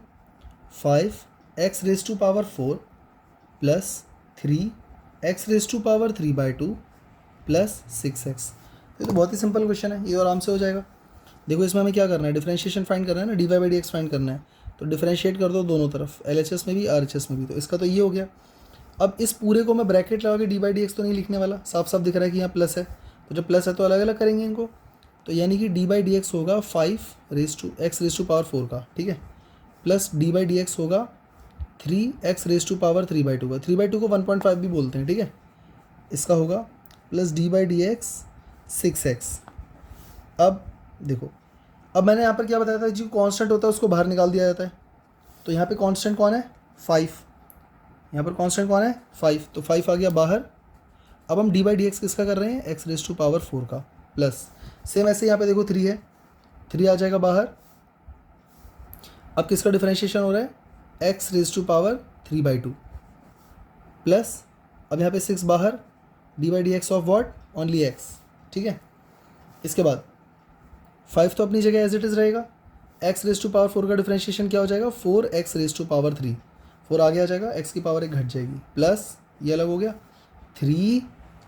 5x raise to power 4 plus 3x raise to power 3/2 plus 6x। ये तो बहुत ही सिंपल क्वेश्चन है, ये आराम से हो जाएगा। देखो इसमें हमें क्या करना है, डिफरेंशिएशन फाइंड करना है ना, dy/dx फाइंड करना है, तो डिफरेंशिएट कर दो दोनों तरफ, LHS में भी RHS में भी। तो इसका तो ये हो गया। अब इस पूरे को मैं ब्रैकेट लगा के dy/dx तो नहीं लिखने वाला, साफ साफ दिख रहा है कि यहाँ प्लस है, तो जब प्लस है तो अलग अलग करेंगे इनको, तो यानी कि dy/dx होगा 5x रेज टू पावर 4 का, ठीक है, प्लस dy/dx होगा 3x रेज टू पावर 3/2 का, 3/2 को 1.5 भी बोलते हैं, ठीक है, इसका होगा प्लस dy/dx 6x। अब देखो, अब मैंने यहाँ पर क्या बताया था, जो कांस्टेंट होता है उसको बाहर निकाल दिया जाता है, तो यहाँ पे कांस्टेंट कौन है 5, यहाँ पर कांस्टेंट कौन है 5, तो 5 आ गया बाहर। अब हम dy/dx किसका कर रहे हैं x रेज टू पावर 4 का, प्लस सेम ऐसे यहाँ पे देखो 3 है, 3 आ जाएगा बाहर। अब किसका डिफरेंशिएशन हो रहा है x raise to power 3/2 plus, अब यहाँ पे 6 बाहर, dy/dx of what only x। ठीक है, इसके बाद 5 तो अपनी जगह एज इट इज़ रहेगा, x रेज टू पावर 4 का डिफरेंशिएशन क्या हो जाएगा 4x रेज टू पावर 3, 4 आगे आ जाएगा, x की पावर 1 घट जाएगी, प्लस ये अलग हो गया 3।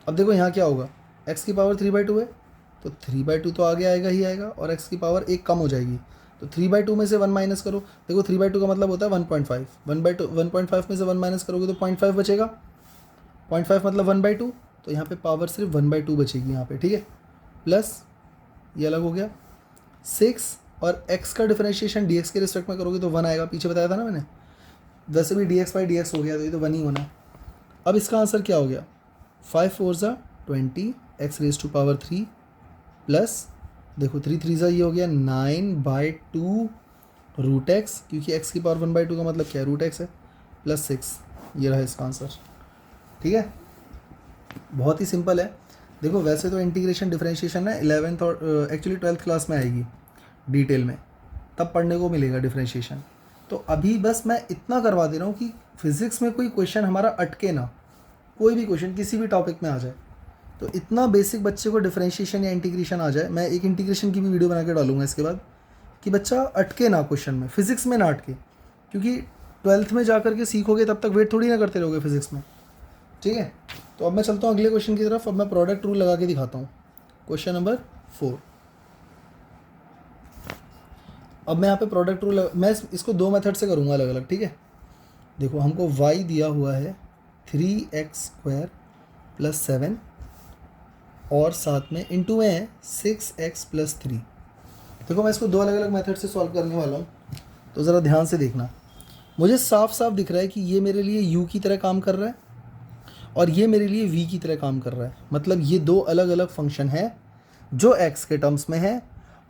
अब देखो यहाँ क्या होगा, x की पावर 3/2 है, तो 3/2 तो आगे आएगा ही आएगा, और x की पावर 1 कम हो जाएगी, तो 3/2 में से 1 माइनस करो। देखो 3/2 का मतलब होता है 1.5, 1/5 में से 1 माइनस करोगे तो 0.5 बचेगा, 0.5 मतलब 1/2, तो यहाँ पे पावर सिर्फ 1/2 बचेगी यहाँ पे, ठीक है, प्लस ये अलग हो गया 6, और x का डिफरेंशिएशन dx के रिस्पेक्ट में करोगे तो 1 आएगा, पीछे बताया था ना मैंने, वैसे भी dx/dx हो गया तो ये तो 1 ही होना है। अब इसका आंसर क्या हो गया 5 4 ज़ा 20 x raise to power 3 plus, देखो 3 3 ज़ा ये हो गया 9/2 √x, क्योंकि x की पावर 1/2 का मतलब क्या है √x है, प्लस 6, ये रहा इसका आंसर। ठीक है, बहुत ही सिंपल है। देखो वैसे तो इंटीग्रेशन डिफरेंशिएशन है 11th और एक्चुअली 12th क्लास में आएगी डिटेल में, तब पढ़ने को मिलेगा डिफरेंशिएशन। तो अभी बस मैं इतना करवा दे रहा हूँ कि फिज़िक्स में कोई क्वेश्चन हमारा अटके ना, कोई भी क्वेश्चन किसी भी टॉपिक में आ जाए, तो इतना बेसिक बच्चे को डिफरेंशिएशन या इंटीग्रेशन आ जाए। मैं एक इंटीग्रेशन की भी वीडियो बना के डालूंगा इसके बाद, कि बच्चा अटके ना क्वेश्चन में, फिज़िक्स में ना अटके, क्योंकि 12th में जा कर के सीखोगे तब तक वेट थोड़ी ना करते रहोगे फिज़िक्स में। ठीक है, तो अब मैं चलता हूँ अगले क्वेश्चन की तरफ। अब मैं प्रोडक्ट रूल लगा के दिखाता हूँ। Question number 4। अब मैं यहाँ पे प्रोडक्ट रूल मैं इसको दो मेथड से करूँगा अलग अलग। ठीक है, देखो हमको y दिया हुआ है 3x² + 7 और साथ में इंटू में है 6x + 3। देखो मैं इसको दो अलग अलग मेथड से सॉल्व करने वाला हूँ, तो ज़रा ध्यान से देखना। मुझे साफ साफ दिख रहा है कि ये मेरे लिए u की तरह काम कर रहा है और ये मेरे लिए v की तरह काम कर रहा है। मतलब ये दो अलग अलग फंक्शन हैं जो x के टर्म्स में है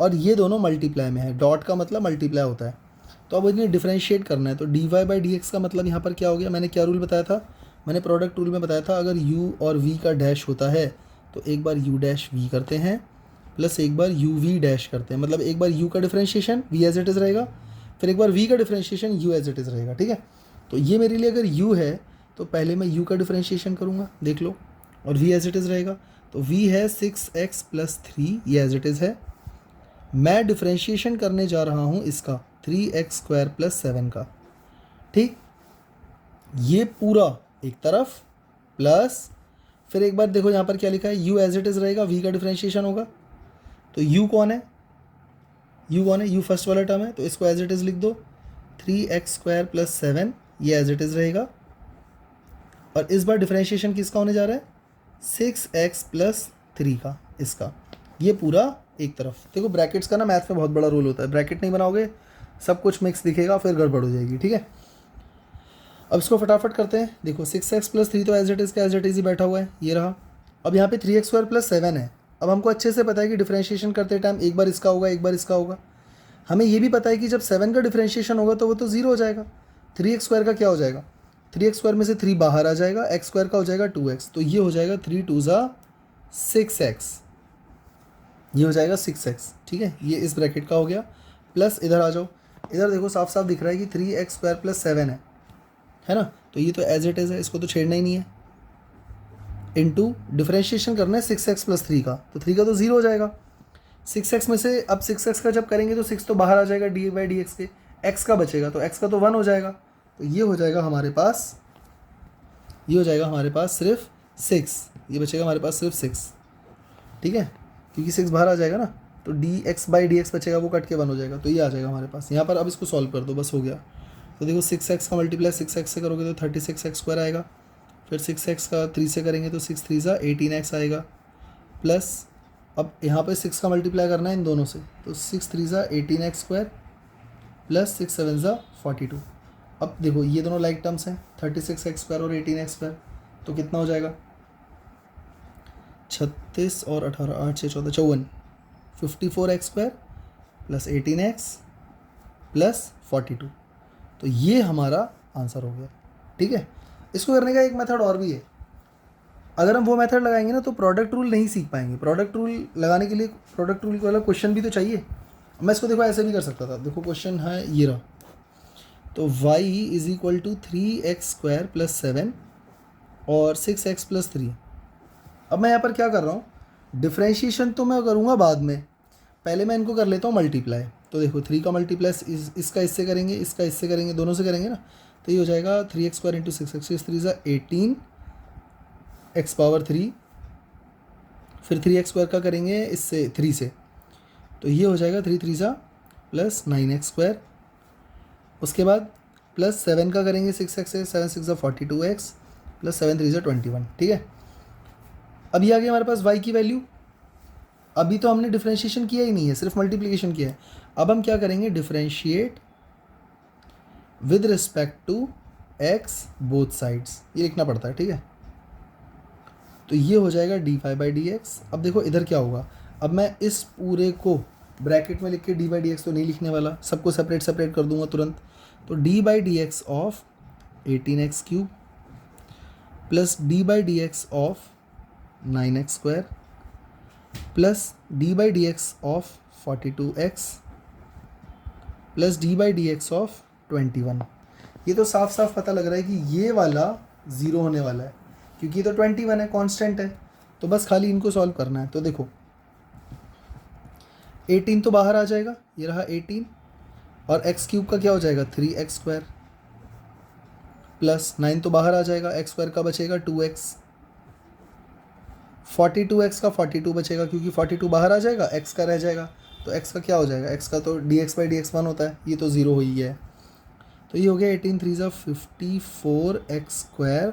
और ये दोनों मल्टीप्लाई में है। डॉट का मतलब मल्टीप्लाई होता है। तो अब इन्हें डिफरेंशिएट करना है। तो dy/dx का मतलब यहाँ पर क्या हो गया, मैंने क्या रूल बताया था, मैंने प्रोडक्ट रूल में बताया था अगर u और v का डैश होता है तो एक बार u' v करते हैं प्लस एक बार uv' करते हैं। मतलब एक बार u का differentiation v as it is रहेगा, फिर एक बार v का differentiation u as it is रहेगा। ठीक है, तो ये मेरे लिए अगर u है तो पहले मैं u का डिफरेंशिएशन करूँगा, देख लो, और v एज इट इज़ रहेगा। तो v है 6x + 3, ये एज इट इज़ है। मैं डिफरेंशिएशन करने जा रहा हूँ इसका 3x² + 7 का। ठीक, ये पूरा एक तरफ प्लस, फिर एक बार देखो यहाँ पर क्या लिखा है, u एज इट इज़ रहेगा, v का डिफरेंशिएशन होगा। तो u कौन है, u फर्स्ट वाला टर्म है, तो इसको एज इट इज़ लिख दो 3x² + 7, ये एज इट इज़ रहेगा। और इस बार डिफरेंशिएशन किसका होने जा रहा है, 6x + 3 का, इसका। ये पूरा एक तरफ। देखो ब्रैकेट्स का ना मैथ में बहुत बड़ा रोल होता है, ब्रैकेट नहीं बनाओगे सब कुछ मिक्स दिखेगा, फिर गड़बड़ हो जाएगी। ठीक है, अब इसको फटाफट करते हैं। देखो 6x + 3 तो एज इट इज़ का एज इट इज़ ही बैठा हुआ है, ये रहा। अब यहाँ पे 3x² + 7 है। अब हमको अच्छे से पता है कि डिफरेंशिएशन करते टाइम एक बार इसका होगा एक बार इसका होगा। हमें ये भी पता है कि जब 7 का डिफरेंशिएशन होगा तो वो तो 0 हो जाएगा। 3x² का क्या हो जाएगा, 3x² में से 3 बाहर आ जाएगा, x² का हो जाएगा 2x, तो ये हो जाएगा 3 2 6x, ये हो जाएगा 6x। ठीक है, ये इस ब्रैकेट का हो गया। प्लस इधर आ जाओ, इधर देखो साफ साफ दिख रहा है कि 3x² + 7 है ना, तो ये तो एज इट इज़ है, इसको तो छेड़ना ही नहीं है। इनटू डिफरेंशिएशन करना है 6x + 3 का, तो 3 का तो 0 हो जाएगा। 6x में से अब 6x का जब करेंगे तो 6 तो बाहर आ जाएगा dy/dx के, x का बचेगा तो x का तो 1 हो जाएगा। तो ये हो जाएगा हमारे पास, ये हो जाएगा हमारे पास सिर्फ 6, ये बचेगा हमारे पास सिर्फ 6। ठीक है, क्योंकि 6 बाहर आ जाएगा ना, तो dx/dx बचेगा, वो कट के 1 हो जाएगा, तो ये आ जाएगा हमारे पास यहाँ पर। अब इसको सॉल्व कर दो, बस हो गया। तो देखो 6x का मल्टीप्लाई 6x से करोगे तो 36x² आएगा, फिर 6x का 3 से करेंगे तो 6 3 18x आएगा, प्लस अब यहाँ पे 6 का मल्टीप्लाई करना है इन दोनों से, तो 6 3 18x² प्लस 6 7 42। अब देखो ये दोनों लाइक टर्म्स हैं, 36x² और 18x², तो कितना हो जाएगा 36 और 18 8 6 14 54, 54x² प्लस 18x प्लस 42। तो ये हमारा आंसर हो गया। ठीक है, इसको करने का एक मेथड और भी है। अगर हम वो मेथड लगाएंगे ना तो प्रोडक्ट रूल नहीं सीख पाएंगे। प्रोडक्ट रूल लगाने के लिए प्रोडक्ट रूल वाला क्वेश्चन भी तो चाहिए। मैं इसको देखो ऐसे भी कर सकता था। देखो क्वेश्चन है ये रहा, तो y = 3x² + 7 और 6x + 3। अब मैं यहाँ पर क्या कर रहा हूँ, डिफरेंशिएशन तो मैं करूँगा बाद में, पहले मैं इनको कर लेता हूँ मल्टीप्लाई। तो देखो 3 का मल्टीप्लाई इसका इससे करेंगे, इसका इससे करेंगे, दोनों से करेंगे ना, तो ये हो जाएगा 3x² × 6x 3 18 x⁻3, फिर 3x² का करेंगे इससे 3 से, तो ये हो जाएगा 3 3 + 9x²। उसके बाद प्लस 7 का करेंगे 6x से, 7 6 42x प्लस 7 3 21। ठीक है, अब ये आ गया हमारे पास y की वैल्यू। अभी तो हमने डिफरेंशिएशन किया ही नहीं है, सिर्फ मल्टीप्लिकेशन किया है। अब हम क्या करेंगे, differentiate with respect to x both sides, ये लिखना पड़ता है। ठीक है, तो ये हो जाएगा dy/dx। अब देखो इधर क्या होगा, अब मैं इस पूरे को ब्रैकेट में लिख के dy/dx तो नहीं लिखने वाला, सबको सेपरेट सेपरेट कर दूंगा तुरंत। तो dy/dx of 18x³ plus d/dx of 9x² plus d/dx of 42x plus d/dx of 21। ये तो साफ साफ पता लग रहा है कि ये वाला ज़ीरो होने वाला है, क्योंकि ये तो 21 है, कांस्टेंट है। तो बस खाली इनको सॉल्व करना है। तो देखो 18 तो बाहर आ जाएगा, ये रहा 18, और x³ का क्या हो जाएगा 3x² प्लस 9 तो बाहर आ जाएगा, x² का बचेगा 2x, 42x का 42 बचेगा, क्योंकि 42 बाहर आ जाएगा, x का रह जाएगा। तो x का क्या हो जाएगा, x का तो dx/dx 1 होता है, ये तो ज़ीरो ही है। तो ये हो गया 18 3 ज़ा 54x²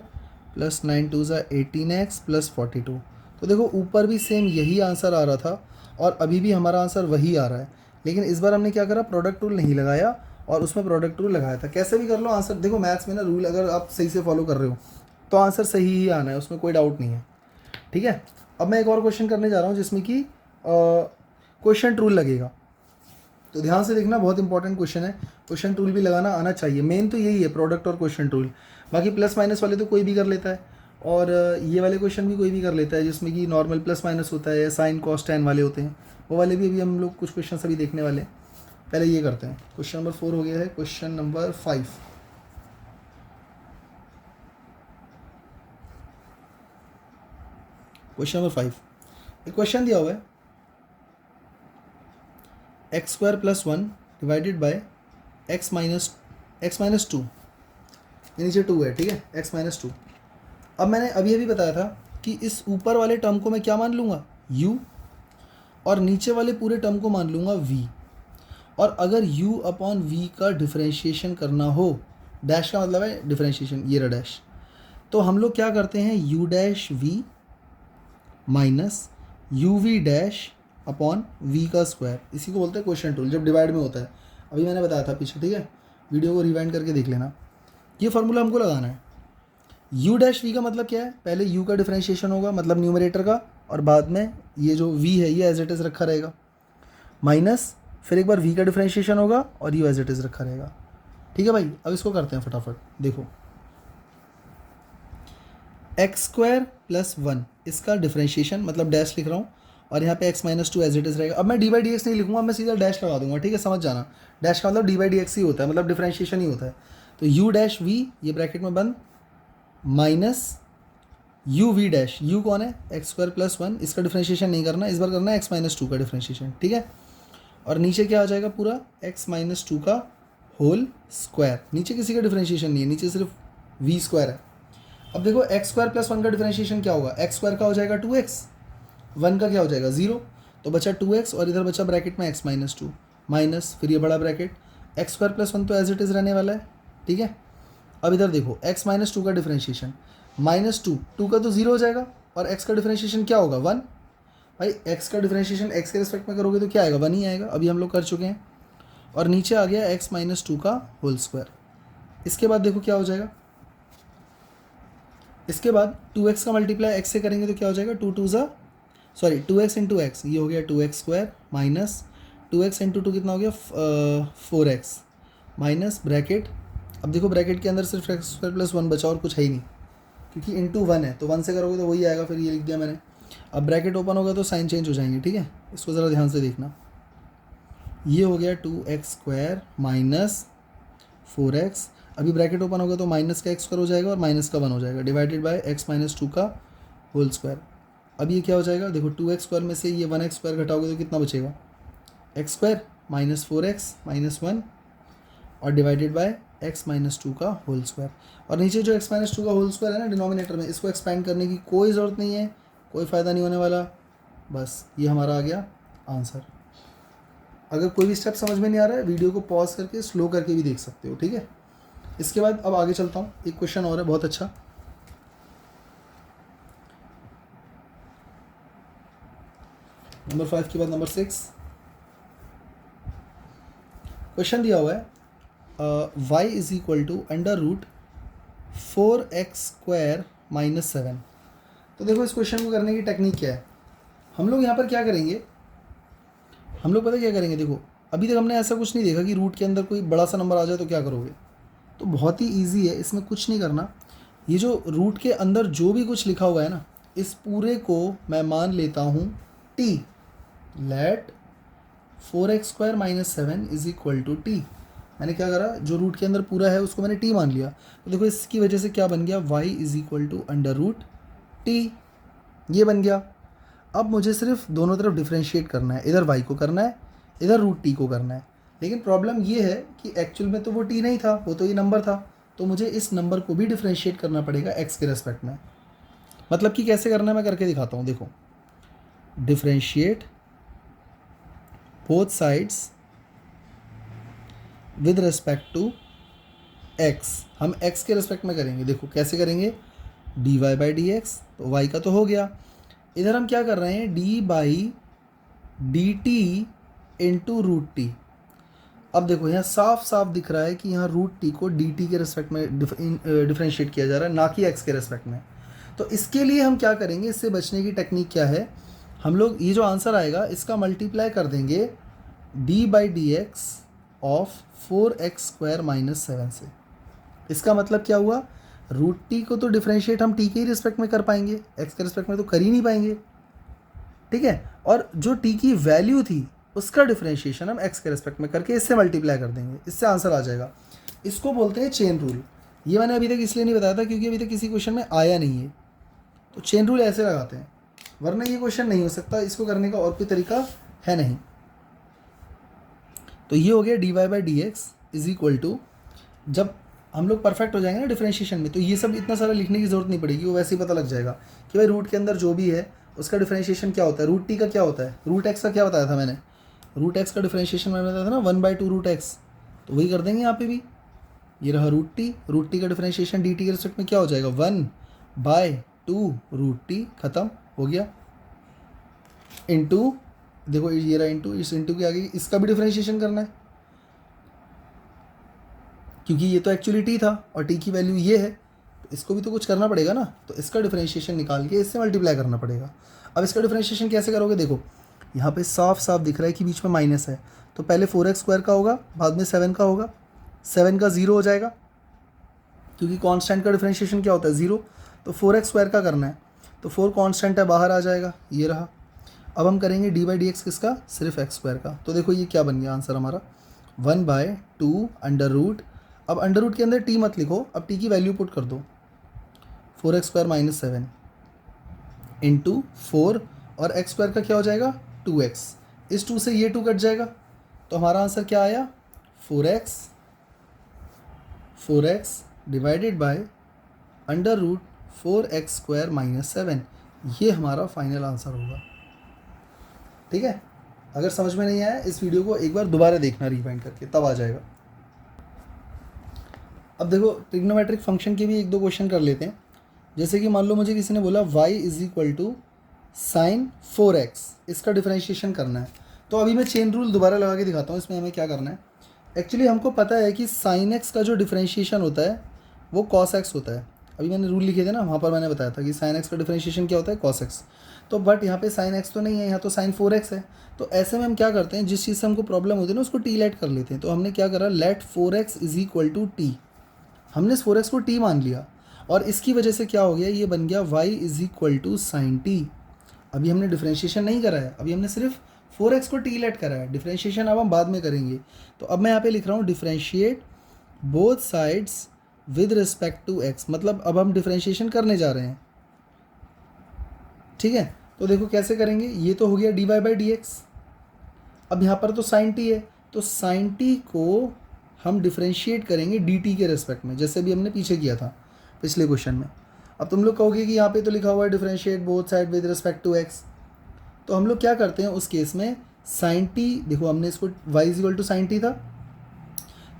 प्लस 9 2 ज़ा 18x प्लस 42। तो देखो ऊपर भी सेम यही आंसर आ रहा था और अभी भी हमारा आंसर वही आ रहा है, लेकिन इस बार हमने क्या करा, प्रोडक्ट रूल नहीं लगाया और उसमें प्रोडक्ट रूल लगाया था। कैसे भी कर लो आंसर, देखो मैथ्स में ना रूल अगर आप सही से फॉलो कर रहे हो तो आंसर सही ही आना है, उसमें कोई डाउट नहीं है। ठीक है, अब मैं एक और क्वेश्चन करने जा रहा हूँ जिसमें कि क्वेश्चन रूल लगेगा, तो ध्यान से देखना, बहुत इंपॉर्टेंट क्वेश्चन है। क्वेश्चन रूल भी लगाना आना चाहिए, मेन तो यही है, प्रोडक्ट और क्वेश्चन रूल। बाकी प्लस माइनस वाले तो कोई भी कर लेता है, और ये वाले क्वेश्चन भी कोई भी कर लेता है, जिसमें कि नॉर्मल प्लस माइनस होता है या साइन कॉस टैन वाले होते हैं, वो वाले भी अभी हम लोग कुछ क्वेश्चन अभी देखने वाले हैं। पहले ये करते हैं, क्वेश्चन नंबर 4 हो गया है, क्वेश्चन नंबर 5। क्वेश्चन नंबर 5, एक क्वेश्चन दिया हुआ है x² plus 1 divided by x minus 2, नीचे 2 है, ठीक है, x माइनस 2। अब मैंने अभी अभी बताया था कि इस ऊपर वाले टर्म को मैं क्या मान लूँगा, u, और नीचे वाले पूरे टर्म को मान लूँगा v। और अगर u अपॉन v का डिफरेंशिएशन करना हो, डैश का मतलब है डिफरेंशिएशन, ये रहा डैश, तो हम लोग क्या करते हैं, u dash v minus uv dash upon v का स्क्वायर, इसी को बोलते हैं क्वेश्चन रूल, जब डिवाइड में होता है। अभी मैंने बताया था पीछे, ठीक है, वीडियो को रिवाइंड करके देख लेना। ये फार्मूला हमको लगाना है। u डैश v का मतलब क्या है, पहले u का डिफरेंशिएशन होगा, मतलब न्यूमरेटर का, और बाद में ये जो v है ये एज इट इज़ रखा रहेगा, माइनस फिर एक बार v का डिफरेंशिएशन होगा और u एज इट इज़ रखा रहेगा। ठीक है भाई, अब इसको करते हैं फटाफट। देखो x² प्लस 1 इसका डिफरेंशिएशन, मतलब डैश लिख रहा हूँ, और यहाँ पे x minus 2 as it is रहेगा। अब मैं d/dx नहीं लिखूँगा, मैं सीधा डैश लगा दूंगा, ठीक है, समझ जाना। डैश का मतलब d/dx ही होता है, मतलब डिफरेंशिएशन ही होता है। तो u डैश v, ये ब्रैकेट में बंद, minus u v dash, u कौन है, x² प्लस 1, इसका डिफरेंशिएशन नहीं करना, इस बार करना है x माइनस 2 का डिफरेंशिएशन, ठीक है। और नीचे क्या आ जाएगा, पूरा x माइनस 2 का होल स्क्वायर, नीचे किसी का डिफरेंशिएशन नहीं है, नीचे सिर्फ v² है। अब देखो x² प्लस 1 का डिफरेंशिएशन क्या होगा, x² का हो जाएगा 2x, 1 का क्या हो जाएगा 0, तो बचा 2x, और इधर बचा ब्रैकेट में x माइनस 2, माइनस फिर ये बड़ा ब्रैकेट, x² प्लस 1 तो एज इट इज़ रहने वाला है, ठीक है। अब इधर देखो x माइनस 2 का डिफरेंशिएशन, माइनस 2 का तो 0 हो जाएगा, और x का डिफरेंशिएशन क्या होगा 1। भाई x का डिफरेंशिएशन x के रिस्पेक्ट में करोगे तो क्या आएगा, 1 ही आएगा, अभी हम लोग कर चुके हैं। और नीचे आ गया x माइनस 2 का होल स्क्वायर। इसके बाद देखो क्या हो जाएगा, इसके बाद 2x का मल्टीप्लाई x से करेंगे तो क्या हो जाएगा, 2x इंटू x, ये हो गया 2x² माइनस 2x इंटू 2 कितना हो गया 4x, माइनस ब्रैकेट। अब देखो ब्रैकेट के अंदर सिर्फ x² प्लस 1 बचा और कुछ है ही नहीं, क्योंकि इंटू 1 है, तो 1 से करोगे तो वही आएगा, फिर ये लिख दिया मैंने। अब ब्रैकेट ओपन होगा तो साइन चेंज हो जाएंगे, ठीक है, इसको ज़रा ध्यान से देखना। ये हो गया 2x² माइनस 4x, अभी ब्रैकेट ओपन होगा तो माइनस का x² हो जाएगा और माइनस का 1 हो जाएगा, डिवाइडेड बाय x माइनस 2 का होल स्क्वायर। अब ये क्या हो जाएगा, देखो 2x² में से ये 1x² घटाओगे तो कितना बचेगा, x² माइनस 4x माइनस 1, और डिवाइडेड बाय x माइनस 2 का होल स्क्वायर। और नीचे जो x माइनस 2 का होल स्क्वायर है ना डिनोमिनेटर में, इसको एक्सपेंड करने की कोई ज़रूरत नहीं है, कोई फ़ायदा नहीं होने वाला, बस ये हमारा आ गया आंसर। अगर कोई भी स्टेप समझ में नहीं आ रहा है, वीडियो को पॉज करके स्लो करके भी देख सकते हो, ठीक है। इसके बाद अब आगे चलता हूँ, एक क्वेश्चन और है बहुत अच्छा। नंबर 5 के बाद नंबर 6 क्वेश्चन दिया हुआ है, y is equal to √4x² minus 7। तो देखो इस क्वेश्चन को करने की टेक्निक क्या है, हम लोग यहाँ पर क्या करेंगे, हम लोग पता क्या करेंगे, देखो अभी तक हमने ऐसा कुछ नहीं देखा कि रूट के अंदर कोई बड़ा सा नंबर आ जाए तो क्या करोगे। तो बहुत ही ईजी है, इसमें कुछ नहीं करना। ये जो रूट के अंदर जो भी कुछ लिखा हुआ है ना, इस पूरे को मैं मान लेता हूँ t. Let 4x² - 7 is equal to t. मैंने क्या करा, जो रूट के अंदर पूरा है उसको मैंने टी मान लिया। तो देखो इसकी वजह से क्या बन गया, y is equal to √t, ये बन गया। अब मुझे सिर्फ दोनों तरफ डिफ्रेंशिएट करना है, इधर y को करना है, इधर √t को करना है। लेकिन प्रॉब्लम ये है कि एक्चुअल में तो वो t नहीं था, वो तो ये नंबर था। तो मुझे इस नंबर को भी डिफ्रेंशिएट करना पड़ेगा x के रेस्पेक्ट में। मतलब कि कैसे करना है मैं करके दिखाता हूँ। देखो, differentiate both sides with respect to x। हम x के रेस्पेक्ट में करेंगे। देखो कैसे करेंगे, dy/dx, तो y का तो हो गया। इधर हम क्या कर रहे हैं, d/dt इंटू √t। अब देखो यहाँ साफ साफ दिख रहा है कि यहाँ √t को dt के रेस्पेक्ट में डिफ्रेंशिएट किया जा रहा है, ना कि x के रेस्पेक्ट में। तो इसके लिए हम क्या करेंगे, इससे बचने की टेक्निक क्या है, हम लोग ये जो आंसर आएगा इसका मल्टीप्लाई कर देंगे d/dx ऑफ 4x² - 7 से। इसका मतलब क्या हुआ, √t को तो डिफ्रेंशिएट हम t के ही रिस्पेक्ट में कर पाएंगे, x के रिस्पेक्ट में तो कर ही नहीं पाएंगे। ठीक है, और जो t की वैल्यू थी उसका डिफ्रेंशिएशन हम x के रिस्पेक्ट में करके इससे मल्टीप्लाई कर देंगे, इससे आंसर आ जाएगा। इसको बोलते हैं चेन रूल। ये मैंने अभी तक इसलिए नहीं बताया था क्योंकि अभी तक किसी क्वेश्चन में आया नहीं है। तो चेन रूल ऐसे लगाते हैं, वरना ये क्वेश्चन नहीं हो सकता, इसको करने का और कोई तरीका है नहीं। तो ये हो गया dy/dx इज इक्वल टू, जब हम लोग परफेक्ट हो जाएंगे ना डिफरेंशिएशन में, तो ये सब इतना सारा लिखने की ज़रूरत नहीं पड़ेगी, वो वैसे ही पता लग जाएगा कि भाई रूट के अंदर जो भी है उसका डिफरेंशिएशन क्या होता है। √t का क्या होता है, √x का क्या बताया था मैंने, √x का डिफरेंशिएशन मैंने बताया था ना 1/2 √x। तो वही कर देंगे यहाँ पे भी। ये रहा √t का डिफरेंशिएशन dt के रिस्पेक्ट में क्या हो जाएगा, 1/2 √t, खत्म हो गया। इंटू, देखो ये रहा इंटू, इस इंटू के आगे इसका भी डिफरेंशिएशन करना है क्योंकि ये तो एक्चुअली t था और t की वैल्यू ये है, तो इसको भी तो कुछ करना पड़ेगा ना। तो इसका डिफरेंशिएशन निकाल के इससे मल्टीप्लाई करना पड़ेगा। अब इसका डिफरेंशिएशन कैसे करोगे, देखो यहाँ पे साफ साफ दिख रहा है कि बीच में माइनस है, तो पहले 4x² का होगा, बाद में 7 का होगा, 7 का 0 हो जाएगा क्योंकि कांस्टेंट का डिफरेंशिएशन क्या होता है, 0। तो 4x² का करना है, तो 4 कांस्टेंट है, बाहर आ जाएगा, ये रहा। अब हम करेंगे dy/dx किसका, सिर्फ x² का। तो देखो ये क्या बन गया आंसर हमारा, 1/2 अंडर रूट। अब अंडर रूट के अंदर t मत लिखो, अब t की वैल्यू पुट कर दो, 4x² - 7 इंटू 4, और x² का क्या हो जाएगा 2x, इस 2 से ये 2 कट जाएगा। तो हमारा आंसर क्या आया, 4x divided by under root 4x² - 7। ये हमारा फाइनल आंसर होगा। ठीक है, अगर समझ में नहीं आया इस वीडियो को एक बार दोबारा देखना रिवाइंड करके, तब आ जाएगा। अब देखो ट्रिग्नोमेट्रिक फंक्शन के भी एक दो क्वेश्चन कर लेते हैं। जैसे कि मान लो मुझे किसी ने बोला y is equal to sin 4x, इसका डिफरेंशिएशन करना है। तो अभी मैं चेन रूल दोबारा लगा के दिखाता हूँ, इसमें हमें क्या करना है। एक्चुअली हमको पता है कि sin x का जो डिफरेंशिएशन होता है वो cos x होता है। अभी मैंने रूल लिखे थे ना, वहाँ पर मैंने बताया था कि sin x का डिफरेंशिएशन क्या होता है, cos x। तो बट यहाँ पे sin x तो नहीं है, यहाँ तो sin 4x है। तो ऐसे में हम क्या करते हैं, जिस चीज़ से हमको प्रॉब्लम होती है ना उसको t लेट कर लेते हैं। तो हमने क्या करा, let 4x is equal to t. हमने इस 4x को t मान लिया और इसकी वजह से क्या हो गया, ये बन गया y is equal to sine t. अभी हमने डिफरेंशिएशन नहीं करा है, अभी हमने सिर्फ 4x को t लेट करा है, डिफरेंशिएशन अब हम बाद में करेंगे। तो अब मैं यहाँ पे लिख रहा हूँ differentiate both sides with respect to x, मतलब अब हम डिफरेंशिएशन करने जा रहे हैं। ठीक है, तो देखो कैसे करेंगे, ये तो हो गया dy/dx। अब यहाँ पर तो साइन t है, तो साइन t को हम डिफरेंशिएट करेंगे dt के रेस्पेक्ट में, जैसे भी हमने पीछे किया था पिछले क्वेश्चन में। अब तुम लोग कहोगे कि यहाँ पे तो लिखा हुआ है differentiate both side with respect to x। तो हम लोग क्या करते हैं उस केस में, साइन t, देखो हमने इसको y is equal to sine t था,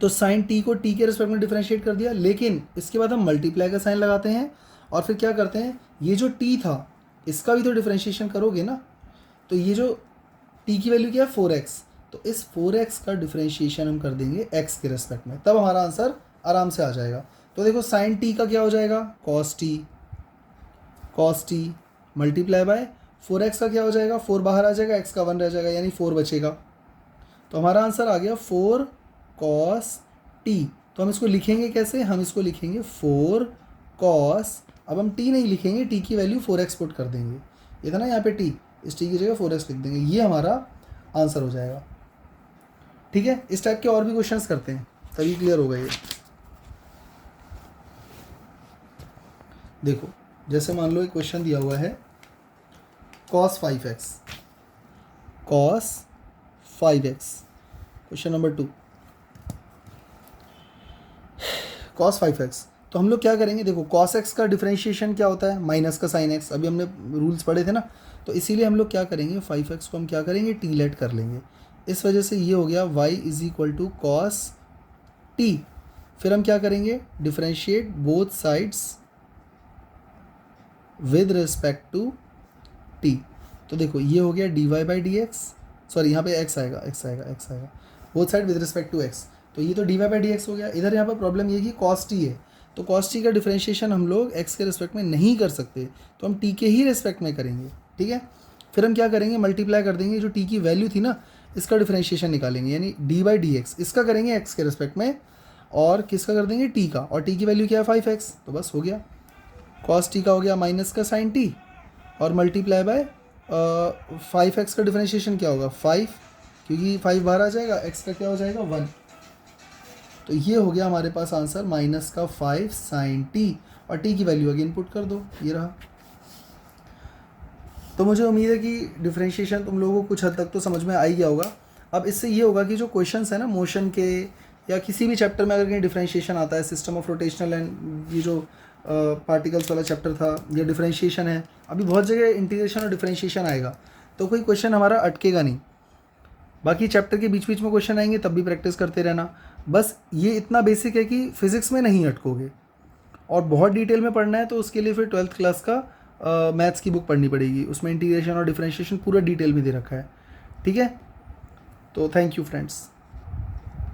तो साइन t को t के रेस्पेक्ट में डिफरेंशिएट कर दिया। लेकिन इसके बाद हम मल्टीप्लाई का साइन लगाते हैं और फिर क्या करते हैं, ये जो t था इसका भी तो डिफरेंशिएशन करोगे ना। तो ये जो t की वैल्यू क्या है 4x, तो इस 4x का डिफरेंशिएशन हम कर देंगे x के रेस्पेक्ट में, तब हमारा आंसर आराम से आ जाएगा। तो देखो साइन t का क्या हो जाएगा, cos t multiply by 4x का क्या हो जाएगा, 4 बाहर आ जाएगा, x का 1 रह जाएगा, यानी 4 बचेगा। तो हमारा आंसर आ गया 4 cos t। तो हम इसको लिखेंगे कैसे, हम इसको लिखेंगे 4 cos, अब हम t नहीं लिखेंगे, t की वैल्यू 4x पुट कर देंगे, ये था ना यहाँ पे t, इस t की जगह 4x लिख देंगे, ये हमारा आंसर हो जाएगा। ठीक है, इस टाइप के और भी क्वेश्चंस करते हैं तभी क्लियर होगा ये। देखो जैसे मान लो एक क्वेश्चन दिया हुआ है cos 5x, cos 5x, question number 2 cos 5x। तो हम लोग क्या करेंगे, देखो cos x का डिफरेंशिएशन क्या होता है, माइनस का साइन x, अभी हमने रूल्स पढ़े थे ना, तो इसीलिए हम लोग क्या करेंगे 5x को हम क्या करेंगे t लेट कर लेंगे, इस वजह से ये हो गया y is equal to cos t। फिर हम क्या करेंगे, differentiate both sides with respect to t। तो देखो ये हो गया dy by D x, sorry यहाँ पे x आएगा, x आएगा, both side with respect to x, तो ये तो dy बाई डी एक्स हो गया। इधर यहाँ पर प्रॉब्लम ये कि cos t है, तो cos t का डिफरेंशिएशन हम लोग x के रिस्पेक्ट में नहीं कर सकते, तो हम t के ही रिस्पेक्ट में करेंगे। ठीक है, फिर हम क्या करेंगे, मल्टीप्लाई कर देंगे, जो t की वैल्यू थी ना इसका डिफरेंशिएशन निकालेंगे, यानी डी बाई डी एक्स, इसका करेंगे x के रिस्पेक्ट में, और किसका कर देंगे t का, और t की वैल्यू क्या है 5x, तो बस हो गया, cos t का हो गया माइनस का साइन t, और मल्टीप्लाई बाय 5x का डिफरेंशिएशन क्या होगा 5, क्योंकि 5 बाहर आ जाएगा, x का क्या हो जाएगा 1, तो ये हो गया हमारे पास आंसर माइनस का 5 साइन t, और t की वैल्यू अगेन पुट कर दो, ये रहा। तो मुझे उम्मीद है कि डिफरेंशिएशन तुम लोगों को कुछ हद तक तो समझ में आ ही गया होगा। अब इससे ये होगा कि जो क्वेश्चंस है ना मोशन के या किसी भी चैप्टर में अगर कहीं डिफरेंशिएशन आता है, सिस्टम ऑफ रोटेशनल एंड ये जो पार्टिकल्स वाला चैप्टर था, या डिफरेंशिएशन है, अभी बहुत जगह इंटीग्रेशन और डिफरेंशिएशन आएगा, तो कोई क्वेश्चन हमारा अटकेगा नहीं। बाकी चैप्टर के बीच बीच में क्वेश्चन आएंगे, तब भी प्रैक्टिस करते रहना। बस ये इतना बेसिक है कि फिज़िक्स में नहीं अटकोगे, और बहुत डिटेल में पढ़ना है तो उसके लिए फिर 12th क्लास का मैथ्स की बुक पढ़नी पड़ेगी, उसमें इंटीग्रेशन और डिफरेंशिएशन पूरा डिटेल में दे रखा है। ठीक है, तो थैंक यू फ्रेंड्स।